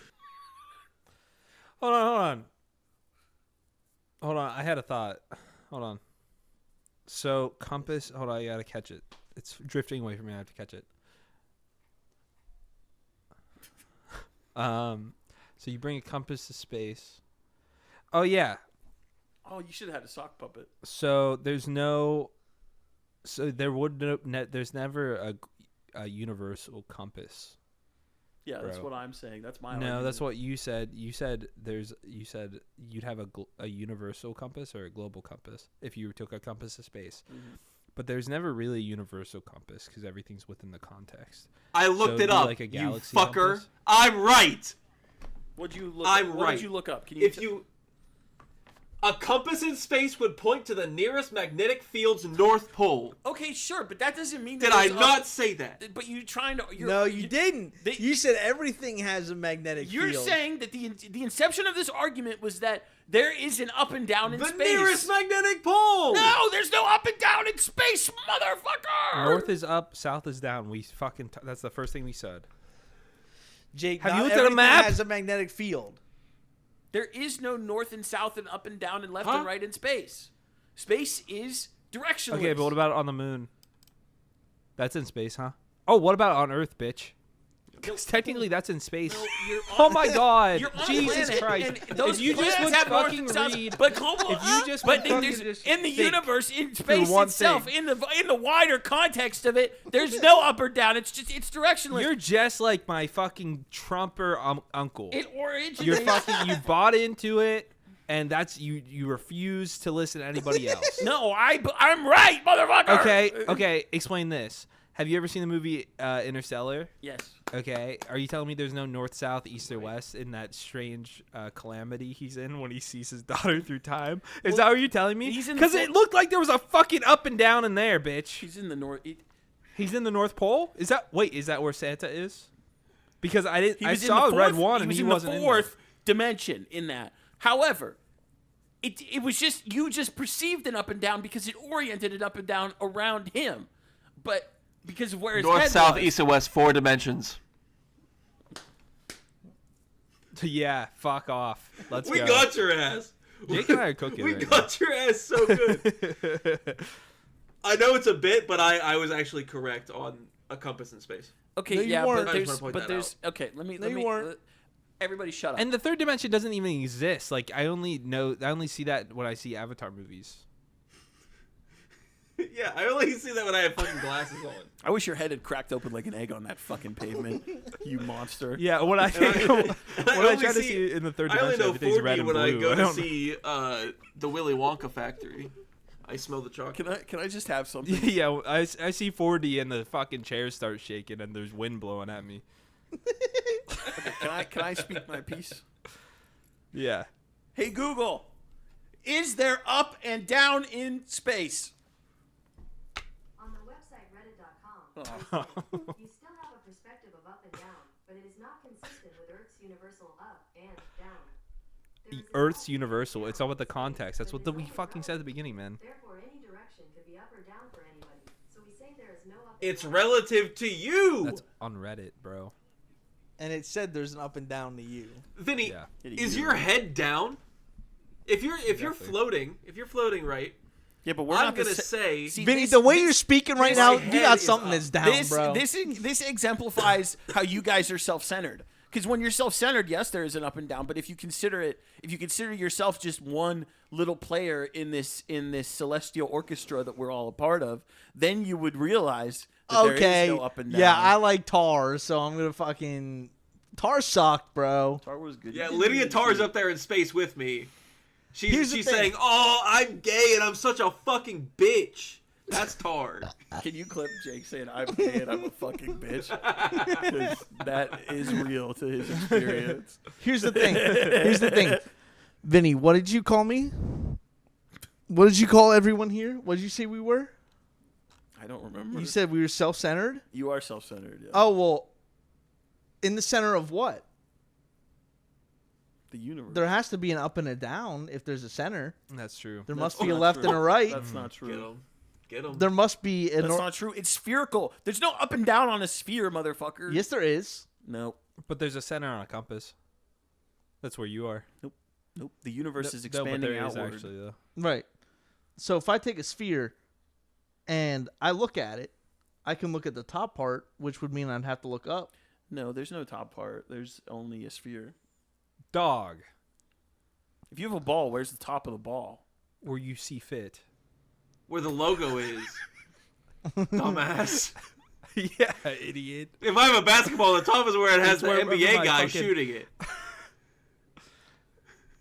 Speaker 1: Hold on. I had a thought. Hold on. So compass. Hold on. I gotta catch it. It's drifting away from me. I have to catch it. So you bring a compass to space. Oh yeah.
Speaker 2: Oh, you should have had a sock puppet.
Speaker 1: So there's no. So there there's never a universal compass.
Speaker 2: Yeah, that's
Speaker 1: Bro.
Speaker 2: what I'm saying. That's my
Speaker 1: No,
Speaker 2: argument.
Speaker 1: that's what you said. You said you'd have a universal compass or a global compass if you took a compass to space.
Speaker 2: Mhm.
Speaker 1: But there's never really a universal compass because everything's within the context.
Speaker 4: I
Speaker 1: So
Speaker 4: looked
Speaker 1: it'd
Speaker 4: it
Speaker 1: be
Speaker 4: up.
Speaker 1: like a
Speaker 4: You
Speaker 1: galaxy
Speaker 4: fucker.
Speaker 1: compass?
Speaker 4: I'm right.
Speaker 2: What'd you look?
Speaker 4: I'm
Speaker 2: what
Speaker 4: right.
Speaker 2: did you look up? Can you?
Speaker 4: If you a compass in space would point to the nearest magnetic field's north pole.
Speaker 2: Okay, sure, but that doesn't mean.
Speaker 4: Did
Speaker 2: that
Speaker 4: I
Speaker 2: there's
Speaker 4: not say that?
Speaker 2: But you trying to?
Speaker 3: No, you didn't.
Speaker 2: they-
Speaker 3: You said everything has a magnetic
Speaker 2: You're
Speaker 3: field.
Speaker 2: saying that the inception of this argument was that there is an up and down in
Speaker 4: The
Speaker 2: space.
Speaker 4: nearest magnetic pole.
Speaker 2: No, there's no up and down in space, motherfucker.
Speaker 1: North is up, south is down. We fucking that's the first thing we said.
Speaker 3: Jake,
Speaker 1: Have
Speaker 3: not
Speaker 1: you looked at a
Speaker 3: everything
Speaker 1: map?
Speaker 3: has a magnetic field.
Speaker 2: There is no north and south and up and down and left
Speaker 4: Huh?
Speaker 2: and right in space. Space is directionless.
Speaker 1: Okay, but what about on the moon? That's in space, huh? Oh, what about on Earth, bitch? Because technically that's in space.
Speaker 2: No, you're
Speaker 1: Oh
Speaker 2: on-
Speaker 1: my God!
Speaker 2: You're on a
Speaker 1: Jesus
Speaker 2: planet,
Speaker 1: Christ!
Speaker 2: and those
Speaker 1: If you just
Speaker 2: planets
Speaker 1: would
Speaker 2: have north
Speaker 1: fucking
Speaker 2: and south,
Speaker 1: read,
Speaker 2: but global,
Speaker 1: if you just
Speaker 2: but
Speaker 1: would fucking
Speaker 2: there's
Speaker 1: just
Speaker 2: in the
Speaker 1: think
Speaker 2: universe, in space
Speaker 1: one
Speaker 2: itself,
Speaker 1: thing.
Speaker 2: in the wider context of it, there's no up or down. It's directionless.
Speaker 1: you're just like my fucking Trumper uncle.
Speaker 2: It originates.
Speaker 1: You're fucking. You bought into it, and that's you. You refuse to listen to anybody else.
Speaker 2: No, I'm right, motherfucker.
Speaker 1: Okay. Explain this. Have you ever seen the movie Interstellar?
Speaker 2: Yes.
Speaker 1: Okay. Are you telling me there's no north, south, east, or west in that strange calamity he's in when he sees his daughter through time? Is that what you're telling me?
Speaker 2: he's in
Speaker 1: Because
Speaker 2: the-
Speaker 1: it looked like there was a fucking up and down in there, bitch.
Speaker 2: He's in the north.
Speaker 1: He's in the North Pole. Is that where Santa is? Because I didn't.
Speaker 2: He
Speaker 1: I
Speaker 2: was in
Speaker 1: saw
Speaker 2: the
Speaker 1: Red
Speaker 2: fourth-
Speaker 1: One,
Speaker 2: he
Speaker 1: and
Speaker 2: was
Speaker 1: he
Speaker 2: in
Speaker 1: wasn't
Speaker 2: the
Speaker 1: in
Speaker 2: fourth dimension in that. However, it was just you just perceived an up and down because it oriented it up and down around him, but because of where his
Speaker 4: North,
Speaker 2: head
Speaker 4: south,
Speaker 2: was.
Speaker 4: east, and west, 4 dimensions.
Speaker 1: there. Yeah. Fuck off. Let's
Speaker 4: We
Speaker 1: go.
Speaker 4: got your ass.
Speaker 1: Jake and I are cooking.
Speaker 4: We
Speaker 1: right
Speaker 4: got your ass so good.
Speaker 1: now.
Speaker 4: I know it's a bit, but I was actually correct on a compass in space.
Speaker 2: Okay,
Speaker 3: No, you
Speaker 2: yeah,
Speaker 3: weren't.
Speaker 2: but
Speaker 4: I just
Speaker 2: there's,
Speaker 4: wanna point
Speaker 2: but
Speaker 4: that
Speaker 2: there's. Okay, let me.
Speaker 3: No,
Speaker 2: let
Speaker 3: you
Speaker 2: me.
Speaker 3: weren't.
Speaker 2: Everybody, shut up.
Speaker 1: And the third dimension doesn't even exist. Like I only see that when I see Avatar movies.
Speaker 4: Yeah, I only see that when I have fucking glasses on.
Speaker 2: I wish your head had cracked open like an egg on that fucking pavement, you monster.
Speaker 1: Yeah, when I when I
Speaker 4: only
Speaker 1: try to
Speaker 4: see-
Speaker 1: see in the third
Speaker 4: I only
Speaker 1: dimension,
Speaker 4: know
Speaker 1: everything's
Speaker 4: 4D
Speaker 1: red and
Speaker 4: when
Speaker 1: blue.
Speaker 4: I go to
Speaker 1: don't-
Speaker 4: see the Willy Wonka factory. I smell the chocolate.
Speaker 2: Can I just have something?
Speaker 1: Yeah, I see 4D and the fucking chairs start shaking and there's wind blowing at me.
Speaker 2: Can I speak my piece?
Speaker 1: Yeah.
Speaker 2: Hey Google, is there up and down in space?
Speaker 6: On the website reddit.com, you still have a perspective of up and down, but it is not consistent with Earth's universal up and down. There is an
Speaker 1: Earth's
Speaker 6: up and
Speaker 1: universal.
Speaker 6: down
Speaker 1: It's all with the
Speaker 6: space,
Speaker 1: context. That's
Speaker 6: but
Speaker 1: what
Speaker 6: it is
Speaker 1: we
Speaker 6: only
Speaker 1: fucking said at the
Speaker 6: relative.
Speaker 1: beginning, man.
Speaker 6: Therefore, any direction could be up or down for anybody. So we say there is no up and
Speaker 4: It's
Speaker 6: down.
Speaker 4: relative to you.
Speaker 1: That's on Reddit, bro.
Speaker 3: And it said there's an up and down to you.
Speaker 4: Vinny,
Speaker 1: Yeah.
Speaker 4: is your head down? If you're floating right,
Speaker 2: Yeah, but we're
Speaker 4: I'm
Speaker 2: not
Speaker 4: gonna say
Speaker 2: See,
Speaker 3: Vinny,
Speaker 2: this-
Speaker 3: the way
Speaker 2: this-
Speaker 3: you're speaking right
Speaker 2: this
Speaker 3: now,
Speaker 4: head
Speaker 3: you got
Speaker 4: is
Speaker 3: something
Speaker 4: up.
Speaker 3: that's down,
Speaker 2: this,
Speaker 3: bro.
Speaker 2: This exemplifies how you guys are self-centered. Because when you're self-centered, yes, there is an up and down. But if you consider yourself just one little player in this celestial orchestra that we're all a part of, then you would realize that there
Speaker 3: Okay.
Speaker 2: is no up and down.
Speaker 3: Yeah, I like Tar, so I'm gonna fucking. Tar sucked, bro.
Speaker 2: Tar was good.
Speaker 4: yeah, Lydia Tarr's up there in space with me.
Speaker 3: Here's the
Speaker 4: She's
Speaker 3: thing.
Speaker 4: saying, "Oh, I'm gay and I'm such a fucking bitch." That's tar.
Speaker 2: Can you clip Jake saying I'm gay and I'm a fucking bitch? Because that is real to his experience.
Speaker 3: Here's the thing. Vinny, what did you call me? What did you call everyone here? What did you say we were?
Speaker 2: I don't remember.
Speaker 3: You said we were self-centered?
Speaker 2: You are self-centered, yeah.
Speaker 3: Oh, well, in the center of what?
Speaker 2: The universe.
Speaker 3: There has to be an up and a down if there's a center.
Speaker 1: That's true.
Speaker 3: There
Speaker 2: That's
Speaker 3: must be a
Speaker 2: not
Speaker 3: left
Speaker 2: true.
Speaker 3: and a right.
Speaker 2: That's not true.
Speaker 4: Get him.
Speaker 3: There must be a
Speaker 2: That's not true. It's spherical. There's no up and down on a sphere, motherfucker.
Speaker 3: Yes, there is.
Speaker 2: No.
Speaker 1: But there's a center on a compass. That's where you are.
Speaker 2: Nope. The universe is
Speaker 1: No, but
Speaker 2: expanding
Speaker 1: there is
Speaker 2: outward.
Speaker 1: actually, though.
Speaker 3: Right. So if I take a sphere and I look at it, I can look at the top part, which would mean I'd have to look up.
Speaker 2: No, there's no top part. There's only a sphere.
Speaker 1: Dog.
Speaker 2: If you have a ball, where's the top of the ball?
Speaker 1: Where you see fit.
Speaker 4: Where the logo is. Dumbass.
Speaker 1: Yeah, idiot.
Speaker 4: If I have a basketball, the top is where it has
Speaker 1: It's
Speaker 4: the
Speaker 1: where
Speaker 4: NBA
Speaker 1: my
Speaker 4: guy
Speaker 1: fucking-
Speaker 4: shooting it.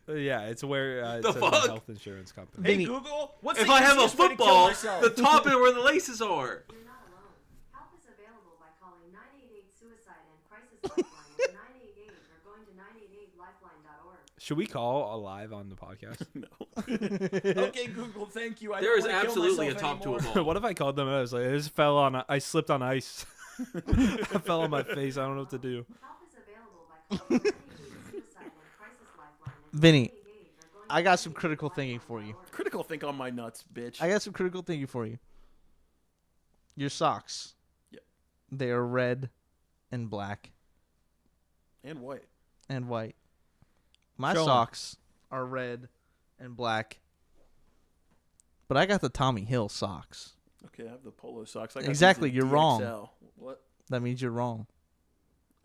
Speaker 1: Yeah, it's where it
Speaker 4: The
Speaker 1: says my
Speaker 4: fuck?
Speaker 1: health insurance company.
Speaker 3: Vinny,
Speaker 2: Google, what's
Speaker 4: If
Speaker 2: the
Speaker 4: I have a
Speaker 2: easiest way to kill
Speaker 4: football,
Speaker 2: myself?
Speaker 4: the top is where the laces are.
Speaker 6: You're not alone. Help is available by calling 988-SUICIDE and Crisis Lifeline with 988 or going to 988lifeline.org.
Speaker 1: Should we call alive on the podcast?
Speaker 2: No. Okay, Google, thank you. I
Speaker 4: There
Speaker 2: don't
Speaker 4: is
Speaker 2: wanna kill
Speaker 4: absolutely a
Speaker 2: myself
Speaker 4: top to a
Speaker 2: anymore.
Speaker 4: ball.
Speaker 1: What if I called them and I was like, I slipped on ice. I fell on my face. I don't know what to do.
Speaker 6: Help is available by calling 988-SUICIDE and Crisis Lifeline with
Speaker 3: Vinny,
Speaker 6: 988 or going
Speaker 3: I
Speaker 6: to
Speaker 3: got some critical thinking for you.
Speaker 2: Critical think on my nuts, bitch.
Speaker 3: I got some critical thinking for you. Your socks.
Speaker 2: Yep.
Speaker 3: They are red and black
Speaker 2: And white.
Speaker 3: and white. My
Speaker 1: Show 'em.
Speaker 3: socks are red and black. But I got the Tommy Hill socks.
Speaker 2: Okay, I have the polo socks. I got
Speaker 3: Exactly,
Speaker 2: these in
Speaker 3: you're wrong.
Speaker 2: DXL. What?
Speaker 3: That means you're wrong.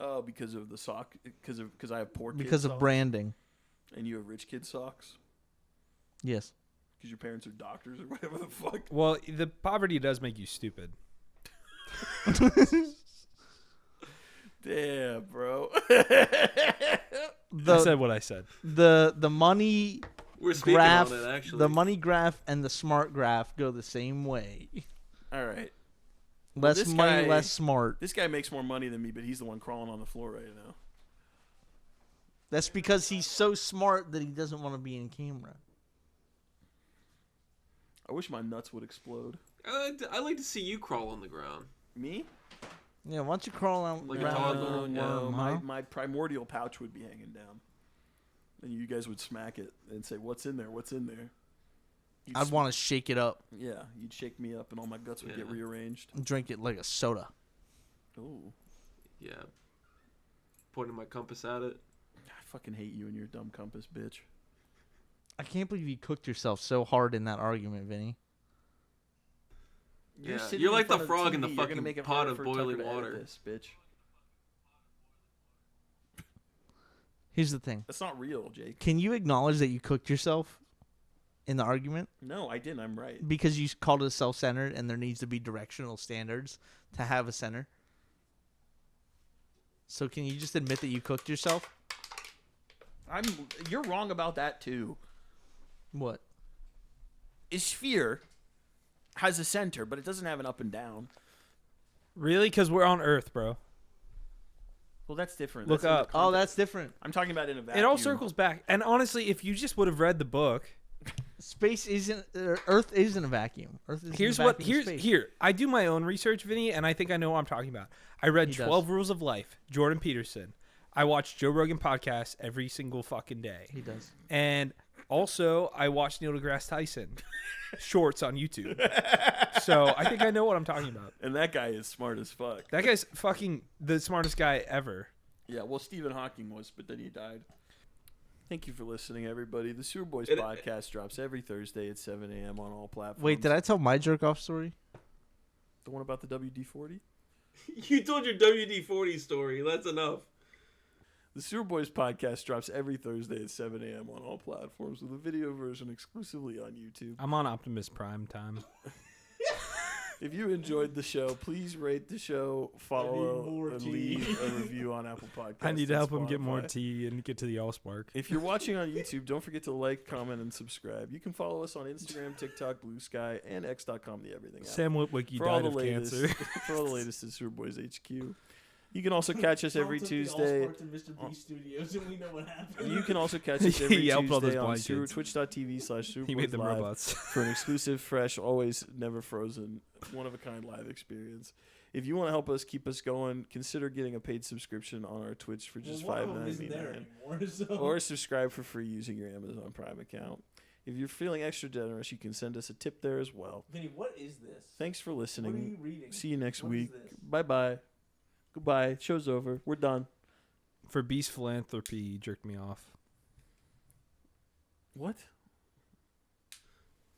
Speaker 2: Oh, because of the sock? Because I have poor kid
Speaker 3: Because of
Speaker 2: socks?
Speaker 3: branding.
Speaker 2: And you have rich kid socks?
Speaker 3: Yes.
Speaker 2: Because your parents are doctors or whatever the fuck?
Speaker 1: Well, the poverty does make you stupid.
Speaker 2: Damn, bro.
Speaker 1: I said what I said.
Speaker 3: The money
Speaker 4: We're speaking
Speaker 3: graph,
Speaker 4: on it, actually.
Speaker 3: the money graph and the smart graph go the same way.
Speaker 2: All right.
Speaker 3: Less
Speaker 2: this
Speaker 3: money,
Speaker 2: guy-
Speaker 3: less smart.
Speaker 2: This guy makes more money than me, but he's the one crawling on the floor right now.
Speaker 3: That's because he's so smart that he doesn't want to be in camera.
Speaker 2: I wish my nuts would explode.
Speaker 4: I like to see you crawl on the ground.
Speaker 2: Me?
Speaker 3: Yeah, why don't you crawl out
Speaker 4: Like a
Speaker 3: around
Speaker 4: toddler?
Speaker 3: like a
Speaker 2: No,
Speaker 3: worm,
Speaker 2: my,
Speaker 3: huh?
Speaker 2: my primordial pouch would be hanging down. And you guys would smack it and say, "What's in there? What's in there?" You'd
Speaker 3: I'd want to shake it up
Speaker 2: Yeah, you'd shake me up and all my guts would get
Speaker 4: Yeah.
Speaker 2: rearranged.
Speaker 3: and drink it like a soda.
Speaker 2: Ooh.
Speaker 4: Yeah. Pointing my compass at it.
Speaker 2: I fucking hate you and your dumb compass, bitch.
Speaker 3: I can't believe you cooked yourself so hard in that argument, Vinny.
Speaker 4: Yeah,
Speaker 2: sitting
Speaker 4: you're
Speaker 2: in
Speaker 4: like the
Speaker 2: front of
Speaker 4: frog in
Speaker 2: TV,
Speaker 4: the
Speaker 2: you're gonna
Speaker 4: fucking
Speaker 2: make it
Speaker 4: pot
Speaker 2: harder
Speaker 4: of
Speaker 2: for
Speaker 4: boiling
Speaker 2: Tucker to edit
Speaker 4: water.
Speaker 2: This, bitch.
Speaker 3: Here's the thing.
Speaker 2: That's not real, Jake.
Speaker 3: Can you acknowledge that you cooked yourself in the argument?
Speaker 2: No, I didn't. I'm right.
Speaker 3: Because you called it self-centered and there needs to be directional standards to have a center. So can you just admit that you cooked yourself?
Speaker 2: You're wrong about that too.
Speaker 3: What?
Speaker 2: A sphere has a center, but it doesn't have an up and down.
Speaker 1: Really? Because we're on Earth, bro.
Speaker 2: Well, that's different.
Speaker 1: Look
Speaker 2: That's in the
Speaker 1: up.
Speaker 3: Oh,
Speaker 2: context.
Speaker 3: that's different.
Speaker 2: I'm talking about in a vacuum.
Speaker 1: It all circles back. And honestly, if you just would have read the book,
Speaker 3: Space isn't. Earth isn't a vacuum. Earth isn't
Speaker 1: here's
Speaker 3: a
Speaker 1: what
Speaker 3: vacuum of space.
Speaker 1: here. I do my own research, Vinny, and I think I know what I'm talking about. I read
Speaker 3: He does.
Speaker 1: 12 Rules of Life, Jordan Peterson. I watch Joe Rogan podcast every single fucking day.
Speaker 3: He does.
Speaker 1: And also, I watch Neil deGrasse Tyson shorts on YouTube. So I think I know what I'm talking about.
Speaker 2: And that guy is smart as fuck.
Speaker 1: That guy's fucking the smartest guy ever.
Speaker 2: Yeah, well, Stephen Hawking was, but then he died. Thank you for listening, everybody. The Sewerboys
Speaker 4: It-
Speaker 2: Podcast drops every Thursday at 7 a.m. on all platforms.
Speaker 3: Wait, did I tell my jerk off story?
Speaker 2: The one about the WD-40?
Speaker 4: You told your WD-40 story. That's enough.
Speaker 2: The Sewerboys Podcast drops every Thursday at 7 a.m. on all platforms with a video version exclusively on YouTube.
Speaker 1: I'm on Optimus Prime time.
Speaker 2: If you enjoyed the show, please rate the show, follow, and leave a review on Apple Podcasts.
Speaker 1: I need to
Speaker 2: and
Speaker 1: help him get more
Speaker 2: Spotify.
Speaker 1: tea and get to the Allspark.
Speaker 2: If you're watching on YouTube, don't forget to like, comment, and subscribe. You can follow us on Instagram, TikTok, Blue Sky, and X.com, the everything app.
Speaker 1: Sam Witwicky
Speaker 2: For all
Speaker 1: died
Speaker 2: the
Speaker 1: of cancer.
Speaker 2: For all the latest in Sewerboys HQ. You can also catch us every Tuesday.
Speaker 3: Mr. Beast Studios, and we know what happened.
Speaker 2: You can also catch us every
Speaker 1: He helped all those
Speaker 2: Tuesday on
Speaker 1: blind kids.
Speaker 2: twitch.tv/Sewerboys
Speaker 1: He made them
Speaker 2: Live
Speaker 1: robots.
Speaker 2: for an exclusive, fresh, always never frozen, one-of-a-kind live experience. If you want to help us keep us going, consider getting a paid subscription on our Twitch for just $5.99. Or subscribe for free using your Amazon Prime account. If you're feeling extra generous, you can send us a tip there as well.
Speaker 3: Vinny, what is this?
Speaker 2: Thanks for listening.
Speaker 3: What are you reading?
Speaker 2: See you next
Speaker 3: What is
Speaker 2: week.
Speaker 3: this?
Speaker 2: Bye-bye. Goodbye. Show's over. We're done.
Speaker 1: For Beast Philanthropy, he jerked me off.
Speaker 2: What?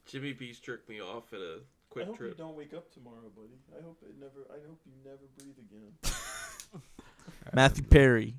Speaker 4: Jimmy Beast jerked me off at a quick trip.
Speaker 2: don't wake up tomorrow, buddy. I hope you never breathe again.
Speaker 7: Matthew Perry.